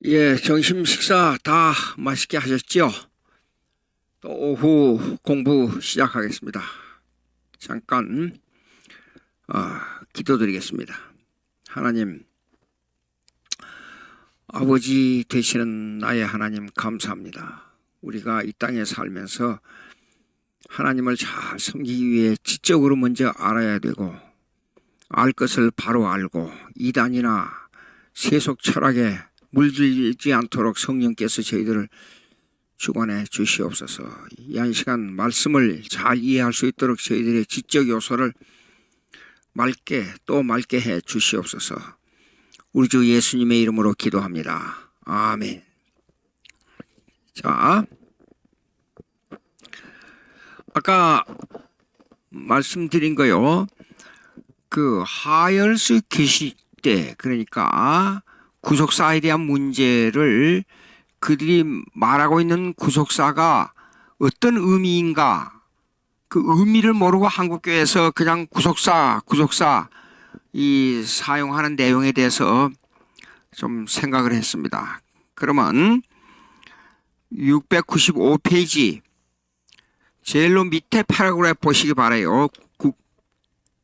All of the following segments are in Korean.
예, 점심 식사 다 맛있게 하셨죠? 또 오후 공부 시작하겠습니다. 잠깐 기도드리겠습니다. 하나님, 아버지 되시는 나의 하나님 감사합니다. 우리가 이 땅에 살면서 하나님을 잘 섬기기 위해 지적으로 먼저 알아야 되고, 알 것을 바로 알고 이단이나 세속 철학에 물들지 않도록 성령께서 저희들을 주관해 주시옵소서. 이 한 시간 말씀을 잘 이해할 수 있도록 저희들의 지적 요소를 맑게 해 주시옵소서. 우리 주 예수님의 이름으로 기도합니다. 아멘. 자, 아까 말씀드린 거요. 그 하열수 계시 때, 그러니까 구속사에 대한 문제를 그들이 말하고 있는 구속사가 어떤 의미인가, 그 의미를 모르고 한국교회에서 그냥 구속사 이 사용하는 내용에 대해서 좀 생각을 했습니다. 그러면 695페이지 제일로 밑에 패러그래프 보시기 바라요.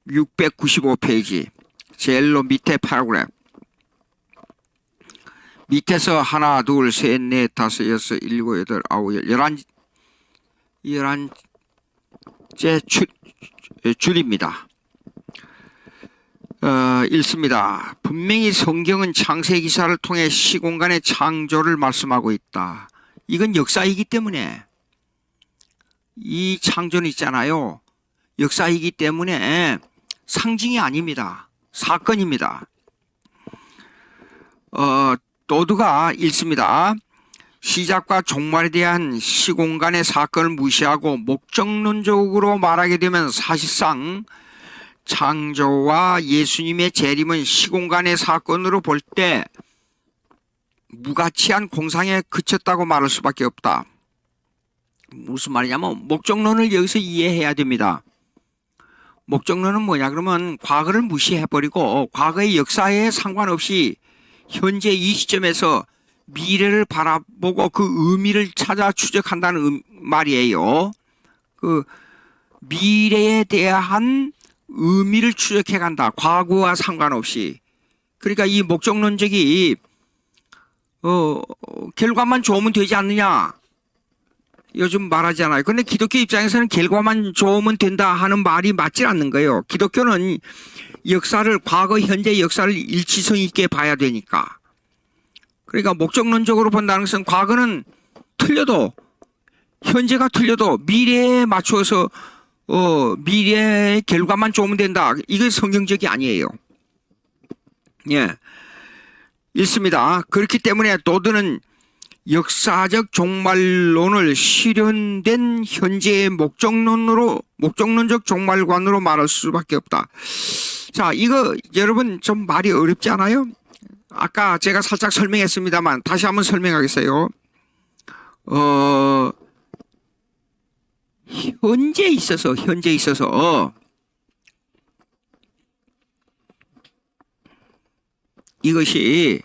695페이지 제일로 밑에 패러그래프 밑에서 하나, 둘, 셋, 넷, 다섯, 여섯, 일곱, 여덟, 아홉, 열한째 줄입니다. 읽습니다. 분명히 성경은 창세기사를 통해 시공간의 창조를 말씀하고 있다. 이건 역사이기 때문에, 이 창조는 있잖아요. 역사이기 때문에 상징이 아닙니다. 사건입니다. 도드가 읽습니다. 시작과 종말에 대한 시공간의 사건을 무시하고 목적론적으로 말하게 되면 사실상 창조와 예수님의 재림은 시공간의 사건으로 볼 때 무가치한 공상에 그쳤다고 말할 수밖에 없다. 무슨 말이냐면 목적론을 여기서 이해해야 됩니다. 목적론은 뭐냐 그러면 과거를 무시해버리고 과거의 역사에 상관없이 현재 이 시점에서 미래를 바라보고 그 의미를 찾아 추적한다는 말이에요. 그 미래에 대한 의미를 추적해 간다. 과거와 상관없이. 그러니까 이 목적론적이 결과만 좋으면 되지 않느냐. 요즘 말하잖아요. 근데 기독교 입장에서는 결과만 좋으면 된다 하는 말이 맞지 않는 거예요. 기독교는 역사를, 과거, 현재 역사를 일치성 있게 봐야 되니까. 그러니까 목적론적으로 본다는 것은 과거는 틀려도, 현재가 틀려도 미래에 맞추어서 미래의 결과만 좋으면 된다. 이게 성경적이 아니에요. 예, 읽습니다. 그렇기 때문에 도드는 역사적 종말론을 실현된 현재의 목적론적 종말관으로 말할 수밖에 없다. 자, 이거 여러분 좀 말이 어렵지 않아요? 아까 제가 살짝 설명했습니다만 다시 한번 설명하겠어요. 현재 있어서 이것이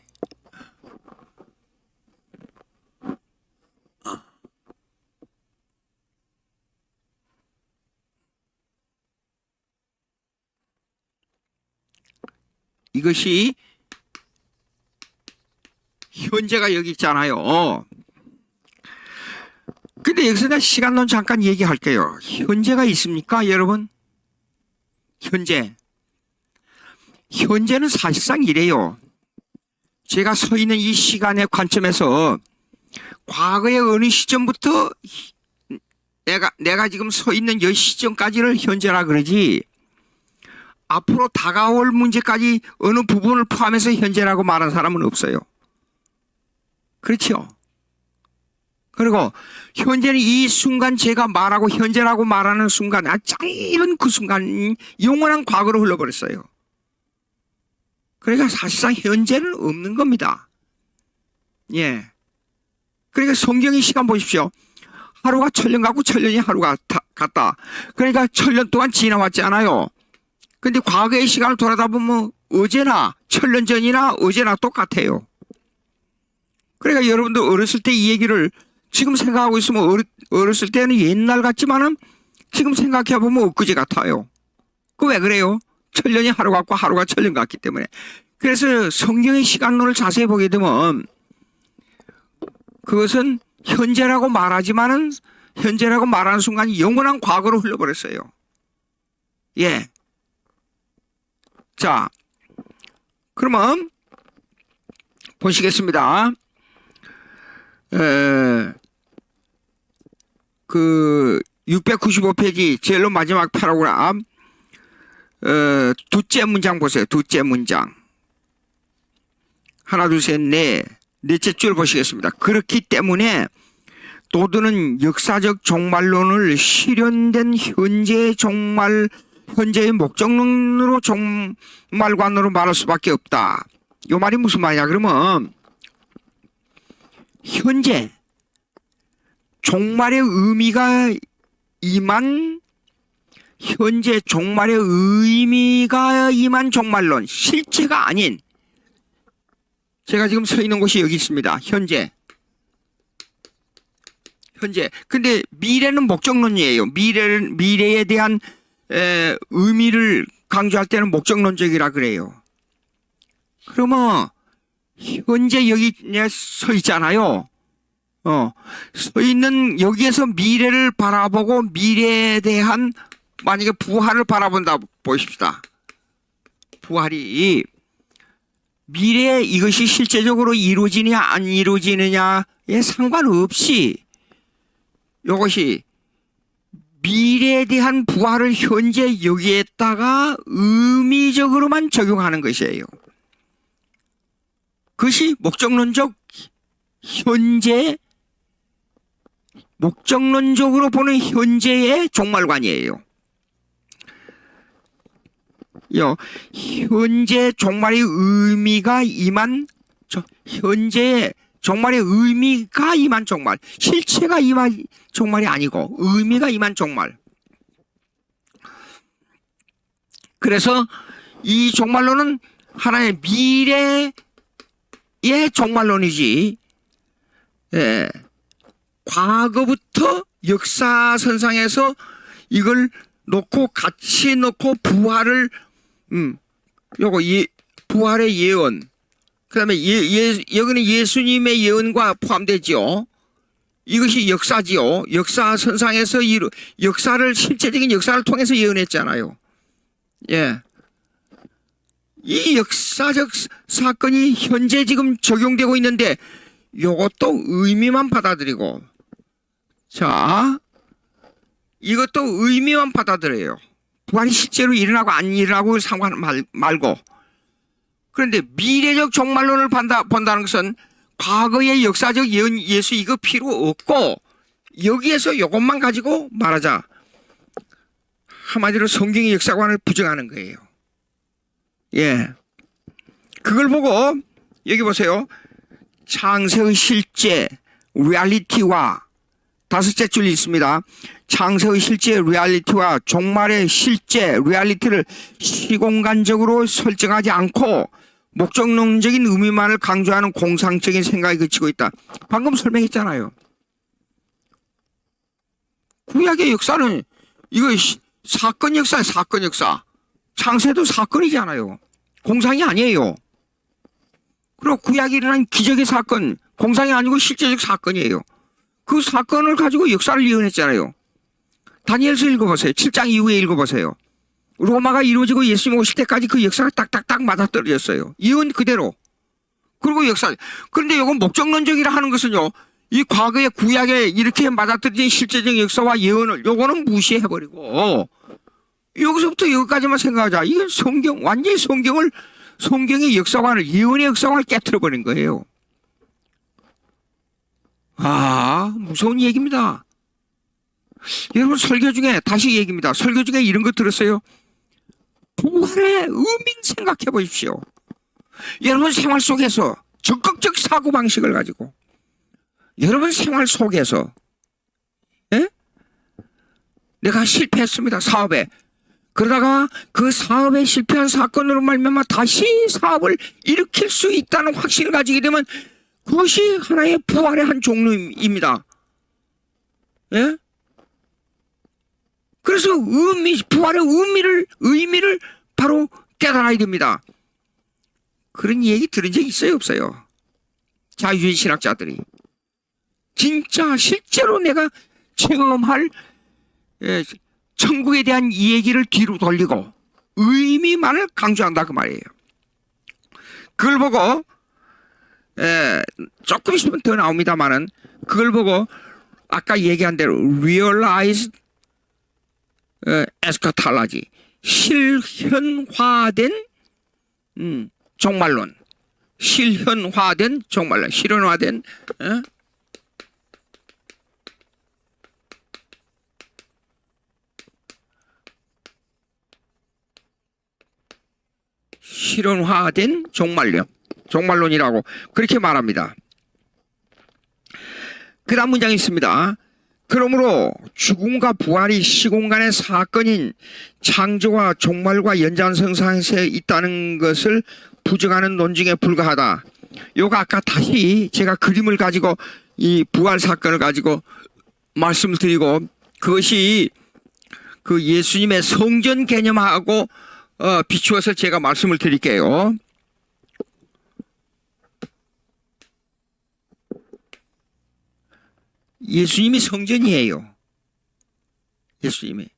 현재가 여기 있잖아요. 근데 여기서 내가 시간론 잠깐 얘기할게요. 현재가 있습니까, 여러분? 현재는 사실상 이래요. 제가 서 있는 이 시간의 관점에서 과거의 어느 시점부터 내가 지금 서 있는 이 시점까지를 현재라 그러지, 앞으로 다가올 문제까지 어느 부분을 포함해서 현재라고 말하는 사람은 없어요. 그렇죠? 그리고 현재는 이 순간 제가 말하고 현재라고 말하는 순간, 짧은 그 순간 영원한 과거로 흘러버렸어요. 그러니까 사실상 현재는 없는 겁니다. 예. 그러니까 성경의 시간 보십시오. 하루가 천년 같고 천년이 하루가 같다. 그러니까 천년 동안 지나왔지 않아요. 근데 과거의 시간을 돌아다 보면 어제나 천년 전이나 어제나 똑같아요. 그러니까 여러분도 어렸을 때 이 얘기를 지금 생각하고 있으면 어렸을 때는 옛날 같지만은 지금 생각해보면 엊그제 같아요. 그 왜 그래요? 천년이 하루 같고 하루가 천년 같기 때문에. 그래서 성경의 시간론을 자세히 보게 되면 그것은 현재라고 말하지만은 현재라고 말하는 순간 영원한 과거로 흘러버렸어요. 예. 자, 그러면 보시겠습니다. 그 695페이지 제일 마지막 파라그раф 둘째 문장 보세요. 둘째 문장. 하나, 둘, 셋, 넷째 줄 보시겠습니다. 그렇기 때문에 도드는 역사적 종말론을 실현된 현재의 목적론으로 종말관으로 말할 수밖에 없다. 이 말이 무슨 말이냐? 그러면 현재 종말의 의미가 임한 종말론, 실체가 아닌, 제가 지금 서 있는 곳이 여기 있습니다. 현재. 근데 미래는 목적론이에요. 미래에 대한 의미를 강조할 때는 목적론적이라 그래요. 그러면 현재 여기 서 있잖아요. 서 있는 여기에서 미래를 바라보고 미래에 대한 만약에 부활을 바라본다 보십시다. 부활이 미래에 이것이 실제적으로 이루어지느냐 안 이루어지느냐에 상관없이 이것이 미래에 대한 부활을 현재 여기에다가 의미적으로만 적용하는 것이에요. 그것이 목적론적으로 보는 현재의 종말관이에요. 현재 종말의 의미가 임한 종말, 실체가 임한 종말이 아니고 의미가 임한 종말. 그래서 이 종말론은 하나의 미래의 종말론이지, 과거부터 역사선상에서 이걸 놓고 같이 놓고 부활을 부활의 예언, 그 다음에 여기는 예수님의 예언과 포함되지요. 이것이 역사지요. 역사선상에서 실제적인 역사를 통해서 예언했잖아요. 예. 이 역사적 사건이 현재 지금 적용되고 있는데 이것도 의미만 받아들이고, 자, 이것도 의미만 받아들여요. 부활이 실제로 일어나고 안 일어나고 상관 말고. 그런데 미래적 종말론을 본다는 것은 과거의 역사적 예언, 예수 이거 필요 없고 여기에서 이것만 가지고 말하자. 한마디로 성경의 역사관을 부정하는 거예요. 예. 그걸 보고 여기 보세요. 창세의 실제, 리얼리티와 다섯째 줄이 있습니다. 창세의 실제, 리얼리티와 종말의 실제, 리얼리티를 시공간적으로 설정하지 않고 목적론적인 의미만을 강조하는 공상적인 생각이 그치고 있다. 방금 설명했잖아요. 구약의 역사는 이거 사건 역사예요. 사건 역사. 창세도 사건이잖아요. 공상이 아니에요. 그리고 구약에 일어난 기적의 사건, 공상이 아니고 실제적 사건이에요. 그 사건을 가지고 역사를 예언했잖아요. 다니엘서 읽어보세요. 7장 이후에 읽어보세요. 로마가 이루어지고 예수님 오실 때까지 그 역사가 딱딱딱 맞아떨어졌어요. 예언 그대로. 그리고 역사. 그런데 이건 목적론적이라 하는 것은요, 이 과거의 구약에 이렇게 맞아떨어진 실제적 역사와 예언을 요거는 무시해버리고 여기서부터 여기까지만 생각하자. 이건 완전히 성경의 역사관을, 예언의 역사관을 깨트려버린 거예요. 무서운 얘기입니다. 여러분 설교 중에, 다시 얘기입니다. 설교 중에 이런 거 들었어요? 부활의 의미를 생각해 보십시오. 여러분 생활 속에서 적극적 사고방식을 가지고 여러분 생활 속에서 내가 실패했습니다. 사업에. 그러다가 그 사업에 실패한 사건으로 말미암아 다시 사업을 일으킬 수 있다는 확신을 가지게 되면 그것이 하나의 부활의 한 종류입니다. 예? 그래서 부활의 의미를 바로 깨달아야 됩니다. 그런 얘기 들은 적 있어요, 없어요? 자유주의 신학자들이. 진짜 실제로 내가 체험할 천국에 대한 이 얘기를 뒤로 돌리고 의미만을 강조한다 그 말이에요. 그걸 보고 조금 있으면 더 나옵니다만은 그걸 보고 아까 얘기한 대로 realized eschatology, 실현화된 종말론, 실현화된 실현화된 종말론이라고 그렇게 말합니다. 그 다음 문장이 있습니다. 그러므로 죽음과 부활이 시공간의 사건인 창조와 종말과 연장선상에 있다는 것을 부정하는 논증에 불과하다. 요거 아까 다시 제가 그림을 가지고 이 부활 사건을 가지고 말씀을 드리고 그것이 그 예수님의 성전 개념하고 비추어서 제가 말씀을 드릴게요. 예수님이 성전이에요. 예수님이.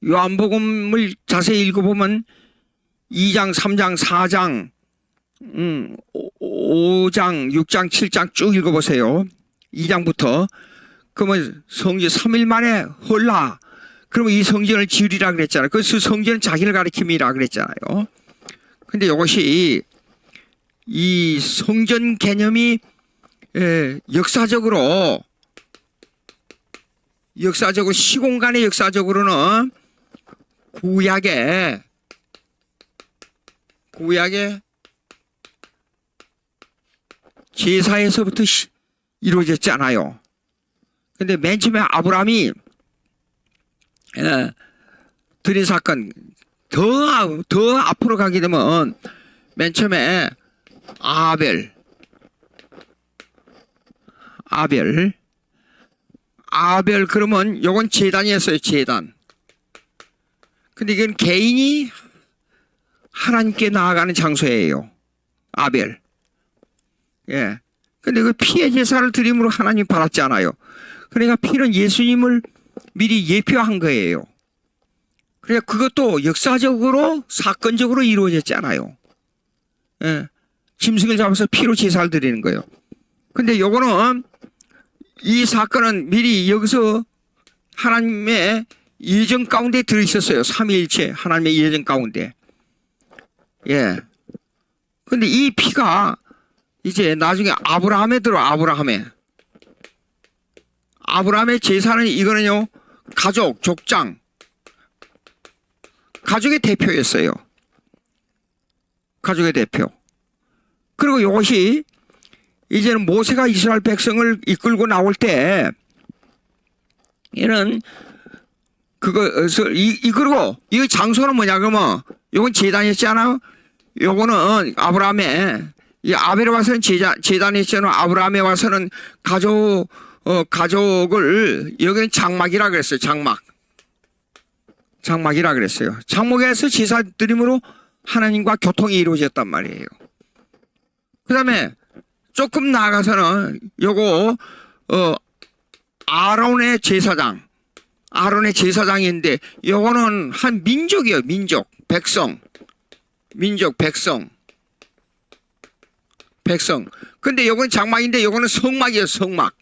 요한복음을 자세히 읽어보면 2장, 3장, 4장, 5장, 6장, 7장 쭉 읽어보세요. 2장부터. 그러면 성전 3일 만에 헐라. 그러면 이 성전을 지으리라 그랬잖아요. 그 성전은 자기를 가리킴이라 그랬잖아요. 근데 이것이 이 성전 개념이 역사적으로 시공간의 역사적으로는 구약의 제사에서부터 이루어졌잖아요. 근데 맨 처음에 아브라함이 드린 사건 더 앞으로 가게 되면 맨 처음에 아벨 그러면 요건 제단이었어요. 제단. 근데 이건 개인이 하나님께 나아가는 장소예요. 아벨. 예. 근데 그 피의 제사를 드림으로 하나님 받았잖아요. 그러니까 피는 예수님을 미리 예표한 거예요. 그러니까 그것도 역사적으로 사건적으로 이루어졌잖아요. 예. 짐승을 잡아서 피로 제사를 드리는 거예요. 근데 요거는 이 사건은 미리 여기서 하나님의 예정 가운데 들어있었어요. 삼위일체 하나님의 예정 가운데. 예. 근데 이 피가 이제 나중에 아브라함의 제사는 이거는요, 가족, 족장, 가족의 대표였어요. 가족의 대표. 그리고 이것이 이제는 모세가 이스라엘 백성을 이끌고 나올 때 얘는 그것을 이끌고 이 장소는 뭐냐 그러면 요건 제단이었잖아요. 요거는 아브라함의 이 아벨에 와서는 제단이었잖아요. 아브라함에 와서는 가족을 여기는 장막이라 그랬어요. 장막이라 그랬어요. 장막에서 제사 드림으로 하나님과 교통이 이루어졌단 말이에요. 그 다음에 조금 나아가서는 요거 아론의 제사장인데 요거는 한 민족이에요. 백성. 근데 요거는 장막인데 요거는 성막이에요. 성막.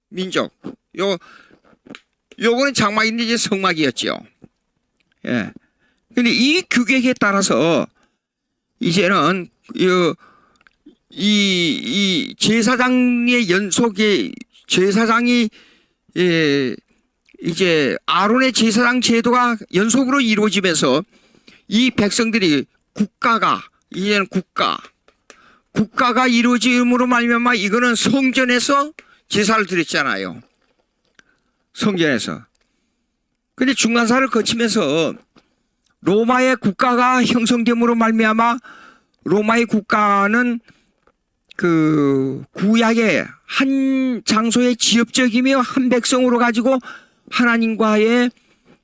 민족. 요거는 장막인데 이제 성막이었죠. 예. 근데 이 규격에 따라서 이제는 이 제사장의 연속에 제사장이 이제 아론의 제사장 제도가 연속으로 이루어지면서 이 백성들이 이제는 국가가 이루어짐으로 말미암아 이거는 성전에서 제사를 드렸잖아요. 성전에서. 근데 중간사를 거치면서 로마의 국가가 형성됨으로 말미암아 로마의 국가는 그 구약의 한 장소의 지역적이며 한 백성으로 가지고 하나님과의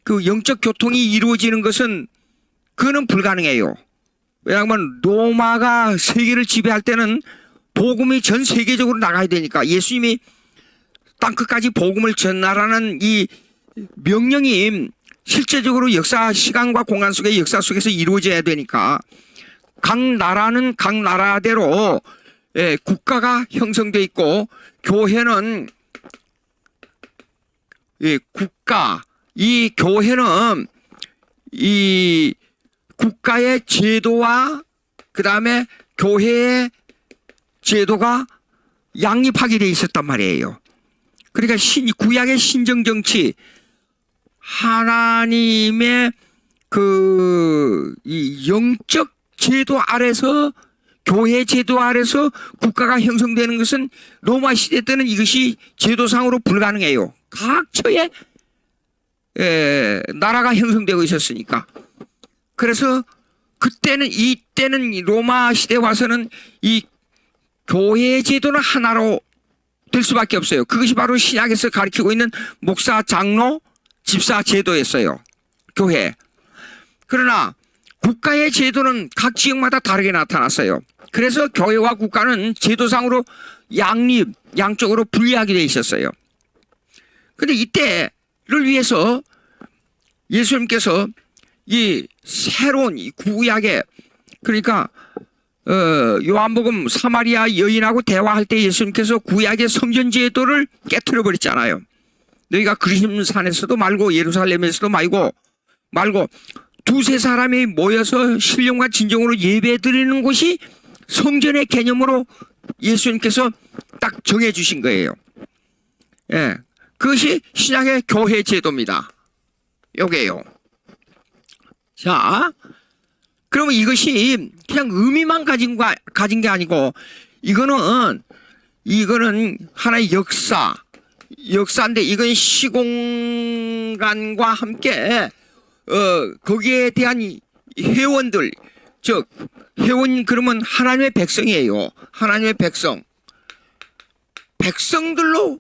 그 영적 교통이 이루어지는 것은 그거는 불가능해요. 왜냐하면 로마가 세계를 지배할 때는 복음이 전 세계적으로 나가야 되니까 예수님이 땅끝까지 복음을 전하라는 이 명령이 실제적으로 역사 시간과 공간 속의 역사 속에서 이루어져야 되니까 각 나라는 각 나라대로 국가가 형성되어 있고 교회는 국가 이 교회는 이 국가의 제도와 그 다음에 교회의 제도가 양립하게 돼 있었단 말이에요. 그러니까 구약의 신정정치 하나님의 이 영적 제도 아래서 교회 제도 아래서 국가가 형성되는 것은 로마 시대 때는 이것이 제도상으로 불가능해요. 각처에 나라가 형성되고 있었으니까. 그래서 이때는 로마 시대에 와서는 이 교회 제도는 하나로 될 수밖에 없어요. 그것이 바로 신약에서 가르치고 있는 목사, 장로, 집사 제도였어요. 교회. 그러나 국가의 제도는 각 지역마다 다르게 나타났어요. 그래서 교회와 국가는 제도상으로 양쪽으로 분리하게 돼 있었어요. 근데 이때를 위해서 예수님께서 이 새로운 이 구약의 그러니까 요한복음 사마리아 여인하고 대화할 때 예수님께서 구약의 성전 제도를 깨트려 버렸잖아요. 너희가 그리심산에서도 말고 예루살렘에서도 말고 두세 사람이 모여서 신령과 진정으로 예배 드리는 곳이 성전의 개념으로 예수님께서 딱 정해 주신 거예요. 예. 그것이 신약의 교회 제도입니다. 요게요. 자, 그러면 이것이 그냥 의미만 가진 게 아니고 이거는 하나의 역사인데 이건 시공간과 함께 거기에 대한 회원들 즉 회원 그러면 하나님의 백성이에요. 하나님의 백성들로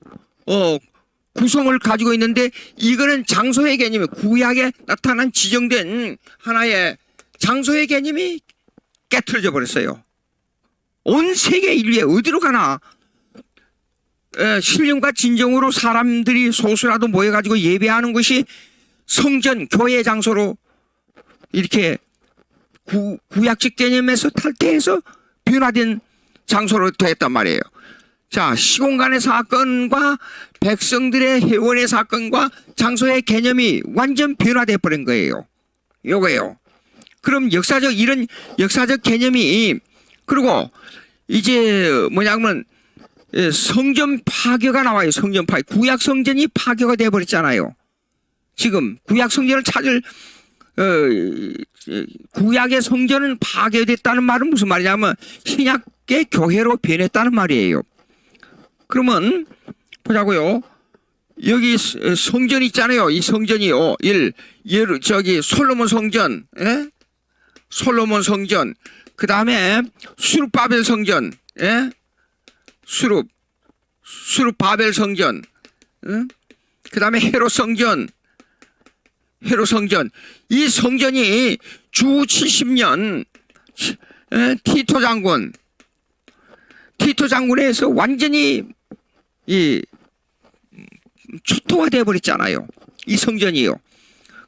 구성을 가지고 있는데 이거는 장소의 개념이 구약에 나타난 지정된 하나의 장소의 개념이 깨트려져 버렸어요. 온 세계 인류에 어디로 가나 신령과 진정으로 사람들이 소수라도 모여가지고 예배하는 것이 성전, 교회 장소로 이렇게 구약적 개념에서 탈퇴해서 변화된 장소로 됐단 말이에요. 자, 시공간의 사건과 백성들의 회원의 사건과 장소의 개념이 완전 변화돼 버린 거예요. 요거예요. 그럼 이런 역사적 개념이 그리고 이제 뭐냐면 성전 파괴가 나와요. 성전 파괴. 구약 성전이 파괴가 돼 버렸잖아요. 지금 구약 성전을 구약의 성전은 파괴됐다는 말은 무슨 말이냐면 신약의 교회로 변했다는 말이에요. 그러면 보자고요. 여기 성전 있잖아요. 이 성전이요. 솔로몬 성전, 솔로몬 성전. 그 다음에 수룹바벨 성전, 수룹바벨 성전. 그 다음에 헤롯 성전. 이 성전이 주 70년 티토 장군에 의해서 완전히 초토화되어 버렸잖아요. 이 성전이요.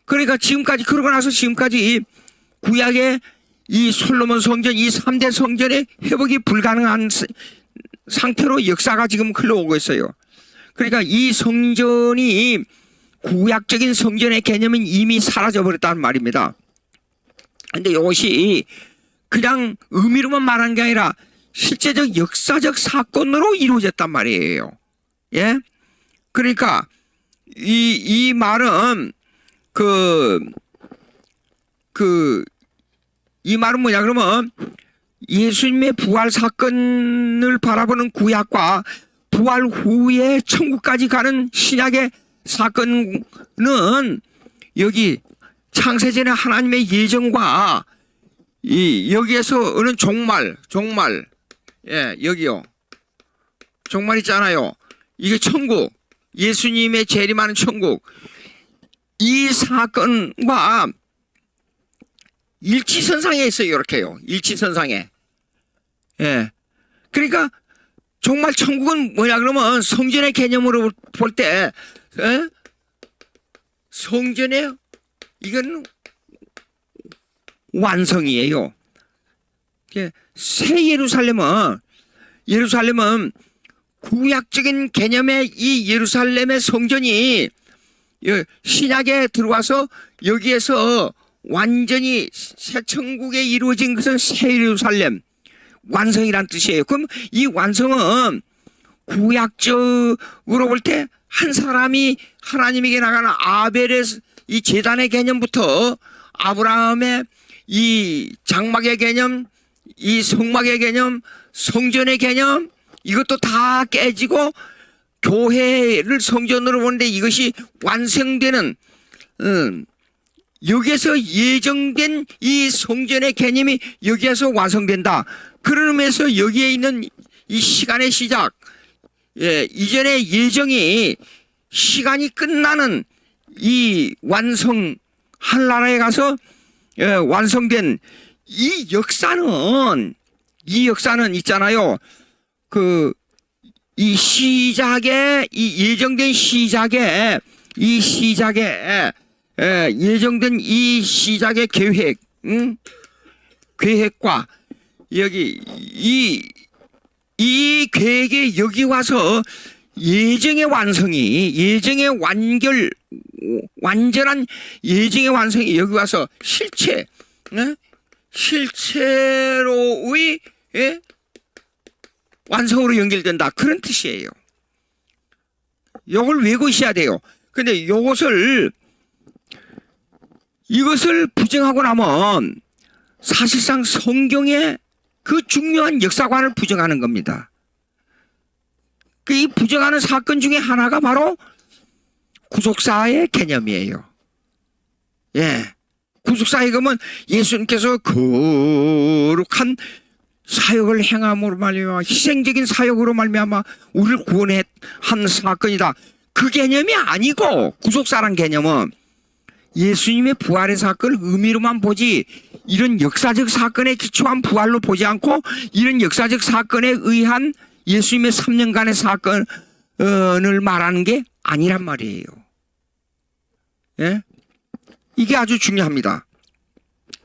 그러니까 그러고 나서 지금까지 구약의 이 솔로몬 성전, 이 3대 성전의 회복이 불가능한 상태로 역사가 지금 흘러오고 있어요. 그러니까 이 성전이 구약적인 성전의 개념은 이미 사라져 버렸다는 말입니다. 근데 이것이 그냥 의미로만 말하는 게 아니라 실제적 역사적 사건으로 이루어졌단 말이에요. 예? 그러니까 이 말은 이 말은 뭐냐 그러면 예수님의 부활 사건을 바라보는 구약과 부활 후에 천국까지 가는 신약의 사건은 여기 창세전에 하나님의 예정과 이 여기에서 어느 종말, 예, 여기요. 종말 있잖아요. 이게 천국, 예수님의 재림하는 천국. 이 사건과 일치선상에 있어요. 이렇게요. 일치선상에. 예. 그러니까 정말 천국은 뭐냐 그러면 성전의 개념으로 볼 때, 예? 성전의 이건 완성이에요. 예. 새 예루살렘은 구약적인 개념의 이 예루살렘의 성전이 신약에 들어와서 여기에서 완전히 새 천국에 이루어진 것은 새 예루살렘 완성이란 뜻이에요. 그럼 이 완성은 구약적으로 볼 때 한 사람이 하나님에게 나가는 아벨의 이 제단의 개념부터 아브라함의 이 장막의 개념, 이 성막의 개념, 성전의 개념 이것도 다 깨지고 교회를 성전으로 보는데 이것이 완성되는 여기에서 예정된 이 성전의 개념이 여기에서 완성된다. 그런 의미에서 여기에 있는 이 시간의 시작, 예, 이전의 예정이 시간이 끝나는 이 완성 한 나라에 가서 완성된 이 역사는 있잖아요. 이 시작에 이 예정된 시작에 예정된 이 시작의 계획, 계획과 여기 이 계획에 여기 와서 예정의 완전한 예정의 완성이 여기 와서 실체로의 완성으로 연결된다. 그런 뜻이에요. 이걸 외우셔야 돼요. 근데 이것을 부정하고 나면 사실상 성경의 그 중요한 역사관을 부정하는 겁니다. 이 부정하는 사건 중에 하나가 바로 구속사의 개념이에요. 예. 구속사의 개념은 예수님께서 거룩한 사역을 행함으로 말미암아 희생적인 사역으로 말미암아 우리를 구원한 사건이다. 그 개념이 아니고 구속사란 개념은 예수님의 부활의 사건을 의미로만 보지 이런 역사적 사건에 기초한 부활로 보지 않고 이런 역사적 사건에 의한 예수님의 3년간의 사건을 말하는 게 아니란 말이에요. 예? 이게 아주 중요합니다.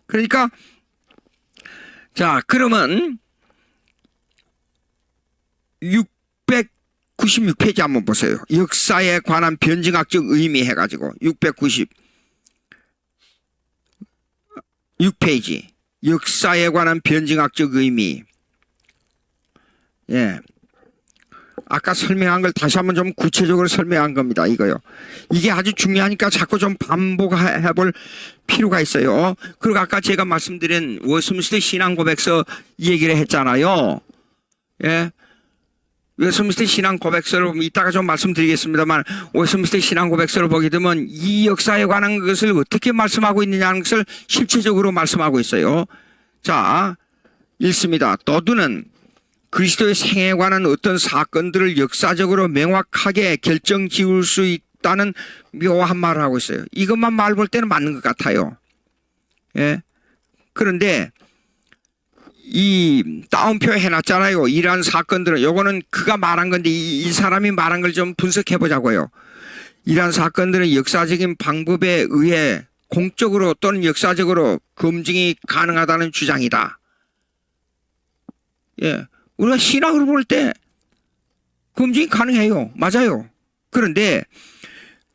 그러니까 자, 그러면 696페이지 한번 보세요. 역사에 관한 변증학적 의미 해가지고 696페이지 역사에 관한 변증학적 의미. 예. 아까 설명한 걸 다시 한번 좀 구체적으로 설명한 겁니다. 이거요. 이게 아주 중요하니까 자꾸 좀 반복해 볼 필요가 있어요. 그리고 아까 제가 말씀드린 웨스민스터 신앙 고백서 얘기를 했잖아요. 예. 웨스민스터 신앙 고백서를 이따가 좀 말씀드리겠습니다만 웨스민스터 신앙 고백서를 보게 되면 이 역사에 관한 것을 어떻게 말씀하고 있느냐는 것을 실체적으로 말씀하고 있어요. 자, 읽습니다. 너도는 그리스도의 생애에 관한 어떤 사건들을 역사적으로 명확하게 결정 지을 수 있다는 묘한 말을 하고 있어요. 이것만 말 볼 때는 맞는 것 같아요. 예. 그런데 이 따옴표 해놨잖아요. 이러한 사건들은 요거는 그가 말한 건데 이 사람이 말한 걸 좀 분석해 보자고요. 이러한 사건들은 역사적인 방법에 의해 공적으로 또는 역사적으로 검증이 가능하다는 주장이다. 예. 우리가 신학으로 볼 때 검증이 가능해요. 맞아요. 그런데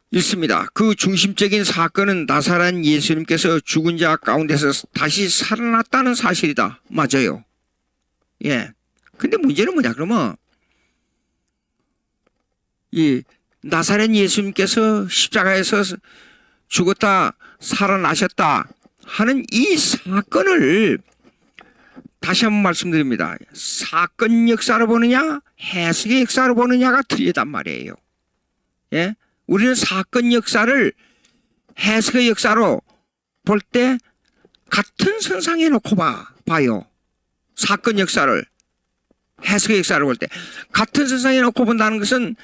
있습니다. 그 중심적인 사건은 나사렛 예수님께서 죽은 자 가운데서 다시 살아났다는 사실이다. 맞아요. 예. 근데 문제는 뭐냐 그러면 이 나사렛 예수님께서 십자가에서 죽었다 살아나셨다 하는 이 사건을 다시 한번 말씀드립니다. 사건 역사로 보느냐 해석의 역사로 보느냐가 틀리단 말이에요. 예? 우리는 사건 역사를 해석의 역사로 볼 때 같은 선상에 놓고 봐요. 사건 역사를, 해석의 역사를 볼 때 같은 선상에 놓고 본다는 것은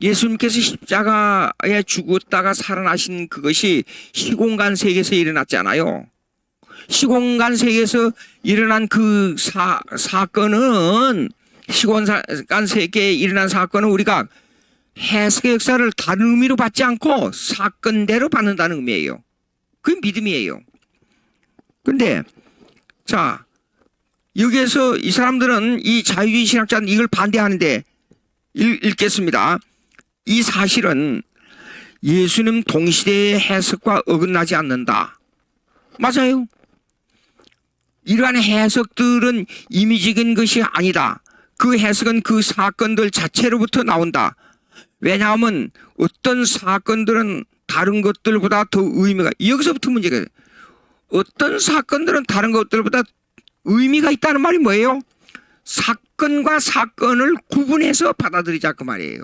예수님께서 십자가에 죽었다가 살아나신 그것이 시공간 세계에서 일어났잖아요. 시공간 세계에서 일어난 그 사건은, 시공간 세계에 일어난 사건은 우리가 해석의 역사를 다른 의미로 받지 않고 사건대로 받는다는 의미예요. 그게 믿음이에요. 근데 자, 여기에서 이 사람들은, 이 자유주의 신학자는 이걸 반대하는데, 읽겠습니다. 이 사실은 예수님 동시대의 해석과 어긋나지 않는다. 맞아요. 이러한 해석들은 임의적인 것이 아니다. 그 해석은 그 사건들 자체로부터 나온다. 왜냐하면 어떤 사건들은 다른 것들보다 더 의미가, 여기서부터 문제가 돼요. 어떤 사건들은 다른 것들보다 의미가 있다는 말이 뭐예요? 사건과 사건을 구분해서 받아들이자 그 말이에요.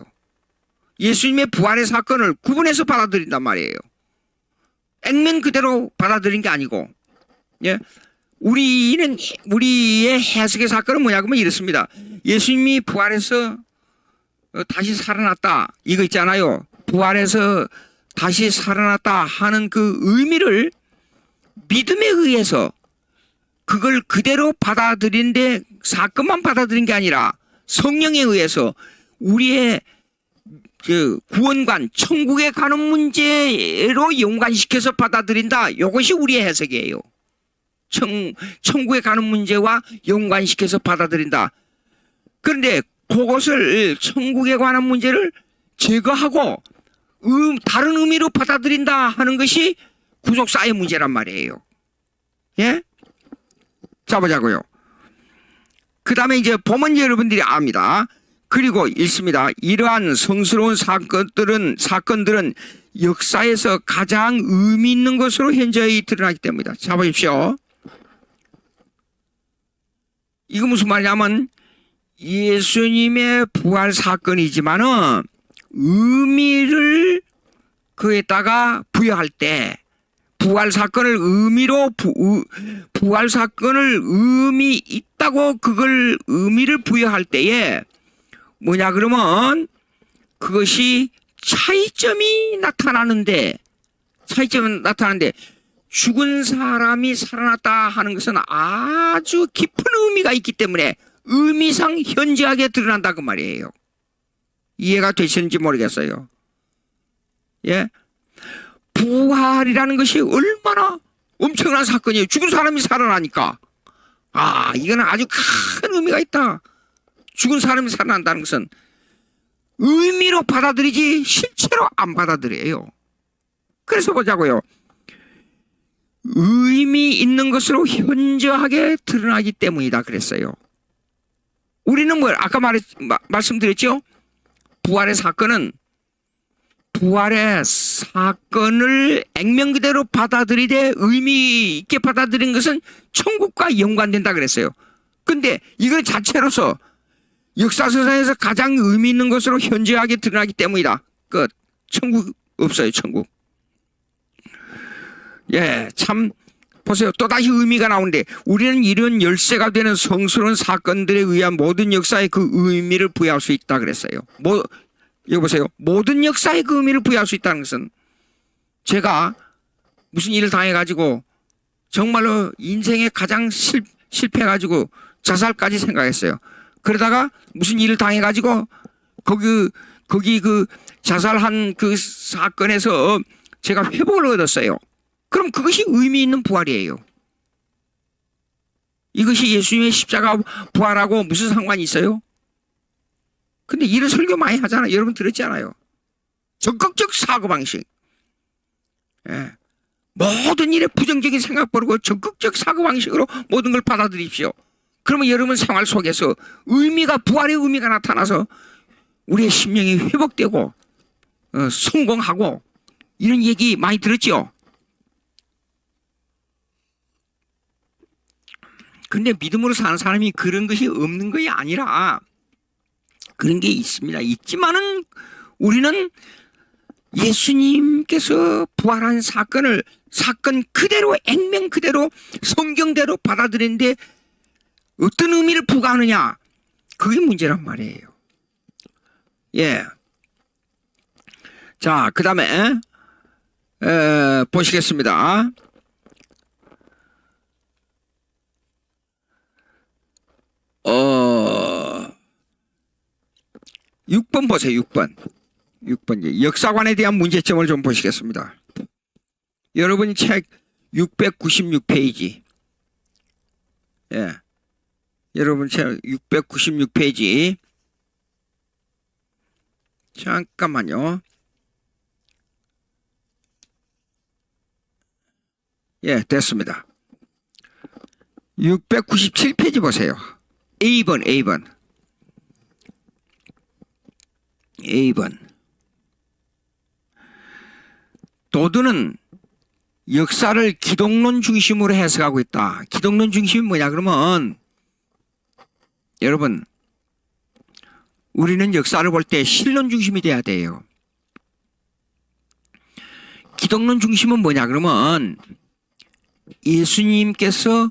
예수님의 부활의 사건을 구분해서 받아들인단 말이에요. 액면 그대로 받아들인 게 아니고. 예? 우리의 해석의 사건은 뭐냐 그러면 이렇습니다. 예수님이 부활해서 다시 살아났다, 이거 있잖아요. 부활해서 다시 살아났다 하는 그 의미를 믿음에 의해서 그걸 그대로 받아들인데, 사건만 받아들인 게 아니라 성령에 의해서 우리의 그 구원관, 천국에 가는 문제로 연관시켜서 받아들인다. 이것이 우리의 해석이에요. 천국에 가는 문제와 연관시켜서 받아들인다. 그런데 그것을, 천국에 관한 문제를 제거하고 다른 의미로 받아들인다 하는 것이 구속사의 문제란 말이에요. 예? 자, 보자고요. 그 다음에 이제 보면 여러분들이 압니다. 그리고 읽습니다. 이러한 성스러운 사건들은 역사에서 가장 의미 있는 것으로 현저히 드러나기 때문이다. 자, 보십시오. 이거 무슨 말이냐면, 예수님의 부활 사건이지만은 의미를 그에다가 부여할 때, 부활 사건을 의미 있다고 그걸 의미를 부여할 때에 뭐냐 그러면, 그것이 차이점이 나타나는데, 죽은 사람이 살아났다 하는 것은 아주 깊은 의미가 있기 때문에 의미상 현저하게 드러난다 그 말이에요. 이해가 되시는지 모르겠어요. 예? 부활이라는 것이 얼마나 엄청난 사건이에요. 죽은 사람이 살아나니까, 아, 이거는 아주 큰 의미가 있다. 죽은 사람이 살아난다는 것은 의미로 받아들이지 실체로 안 받아들여요. 그래서 보자고요. 의미 있는 것으로 현저하게 드러나기 때문이다 그랬어요. 우리는 뭐 아까 말씀드렸죠? 부활의 사건을 액면 그대로 받아들이되 의미 있게 받아들인 것은 천국과 연관된다 그랬어요. 근데 이건 자체로서 역사서상에서 가장 의미 있는 것으로 현저하게 드러나기 때문이다. 끝. 천국 없어요, 천국. 예, 참 보세요. 또다시 의미가 나오는데, 우리는 이런 열쇠가 되는 성스러운 사건들에 의한 모든 역사에 그 의미를 부여할 수 있다 그랬어요. 여기 보세요. 모든 역사에 그 의미를 부여할 수 있다는 것은, 제가 무슨 일을 당해가지고 정말로 인생에 가장 실패해가지고 자살까지 생각했어요. 그러다가 무슨 일을 당해가지고 거기 그 자살한 그 사건에서 제가 회복을 얻었어요. 그럼 그것이 의미 있는 부활이에요. 이것이 예수님의 십자가 부활하고 무슨 상관이 있어요? 근데 이런 설교 많이 하잖아요. 여러분 들었잖아요. 적극적 사고방식. 예. 모든 일에 부정적인 생각 버리고 적극적 사고방식으로 모든 걸 받아들이십시오. 그러면 여러분 생활 속에서 부활의 의미가 나타나서 우리의 심령이 회복되고 성공하고, 이런 얘기 많이 들었죠? 근데 믿음으로 사는 사람이 그런 것이 없는 것이 아니라 그런 게 있습니다. 있지만은 우리는 예수님께서 부활한 사건 그대로 액면 그대로 성경대로 받아들이는데 어떤 의미를 부과하느냐, 그게 문제란 말이에요. 예. 자, 그 다음에 보시겠습니다. 6번 보세요. 6번 역사관에 대한 문제점을 좀 보시겠습니다. 여러분이 책 696페이지, 예, 여러분 책 696페이지, 잠깐만요. 예, 됐습니다. 697페이지 보세요. A번. 도드는 역사를 기독론 중심으로 해석하고 있다. 기독론 중심이 뭐냐 그러면, 여러분, 우리는 역사를 볼 때 신론 중심이 돼야 돼요. 기독론 중심은 뭐냐 그러면, 예수님께서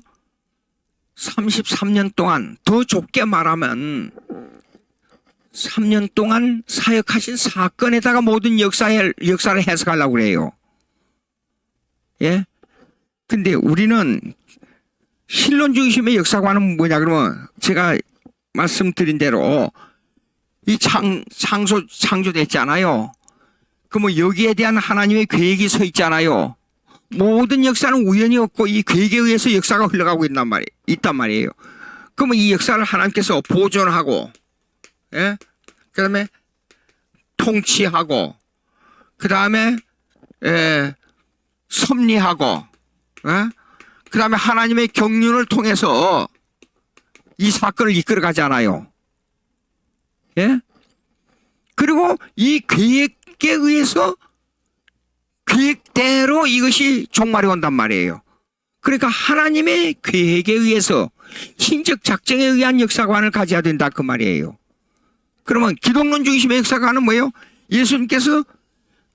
33년 동안, 더 좁게 말하면 3년 동안 사역하신 사건에다가 모든 역사를 해석하려고 그래요. 예? 근데 우리는 신론 중심의 역사관은 뭐냐 그러면, 제가 말씀드린 대로 이 창조됐잖아요. 그러면 여기에 대한 하나님의 계획이 서 있잖아요. 모든 역사는 우연이 없고 이 계획에 의해서 역사가 흘러가고 있단 말이에요. 그러면 이 역사를 하나님께서 보존하고, 예? 그 다음에 통치하고, 그 다음에 섭리하고, 예? 그 다음에 하나님의 경륜을 통해서 이 사건을 이끌어 가잖아요. 예? 그리고 이 계획에 의해서 계획대로 이것이 종말이 온단 말이에요. 그러니까 하나님의 계획에 의해서 신적 작정에 의한 역사관을 가져야 된다 그 말이에요. 그러면 기독론 중심의 역사관은 뭐예요? 예수님께서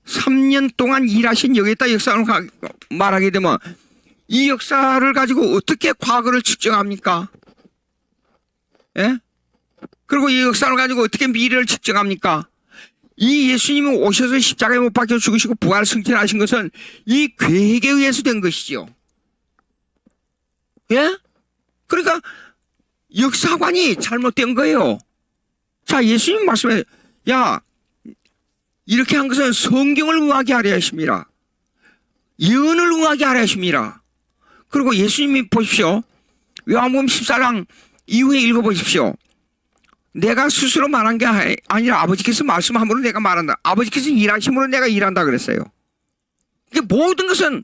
3년 동안 일하신 여기에다 역사를 말하게 되면 이 역사를 가지고 어떻게 과거를 측정합니까? 예? 그리고 이 역사를 가지고 어떻게 미래를 측정합니까? 이 예수님이 오셔서 십자가에 못 박혀 죽으시고 부활 승천하신 것은 이 계획에 의해서 된 것이죠. 예? 그러니까 역사관이 잘못된 거예요. 자, 예수님 말씀에, 야, 이렇게 한 것은 성경을 응하게 하려 하십니다. 예언을 응하게 하려 하십니다. 그리고 예수님이 보십시오. 요한복음 14장 이후에 읽어보십시오. 내가 스스로 말한 게 아니라 아버지께서 말씀함으로 내가 말한다. 아버지께서 일하심으로 내가 일한다 그랬어요. 이게 모든 것은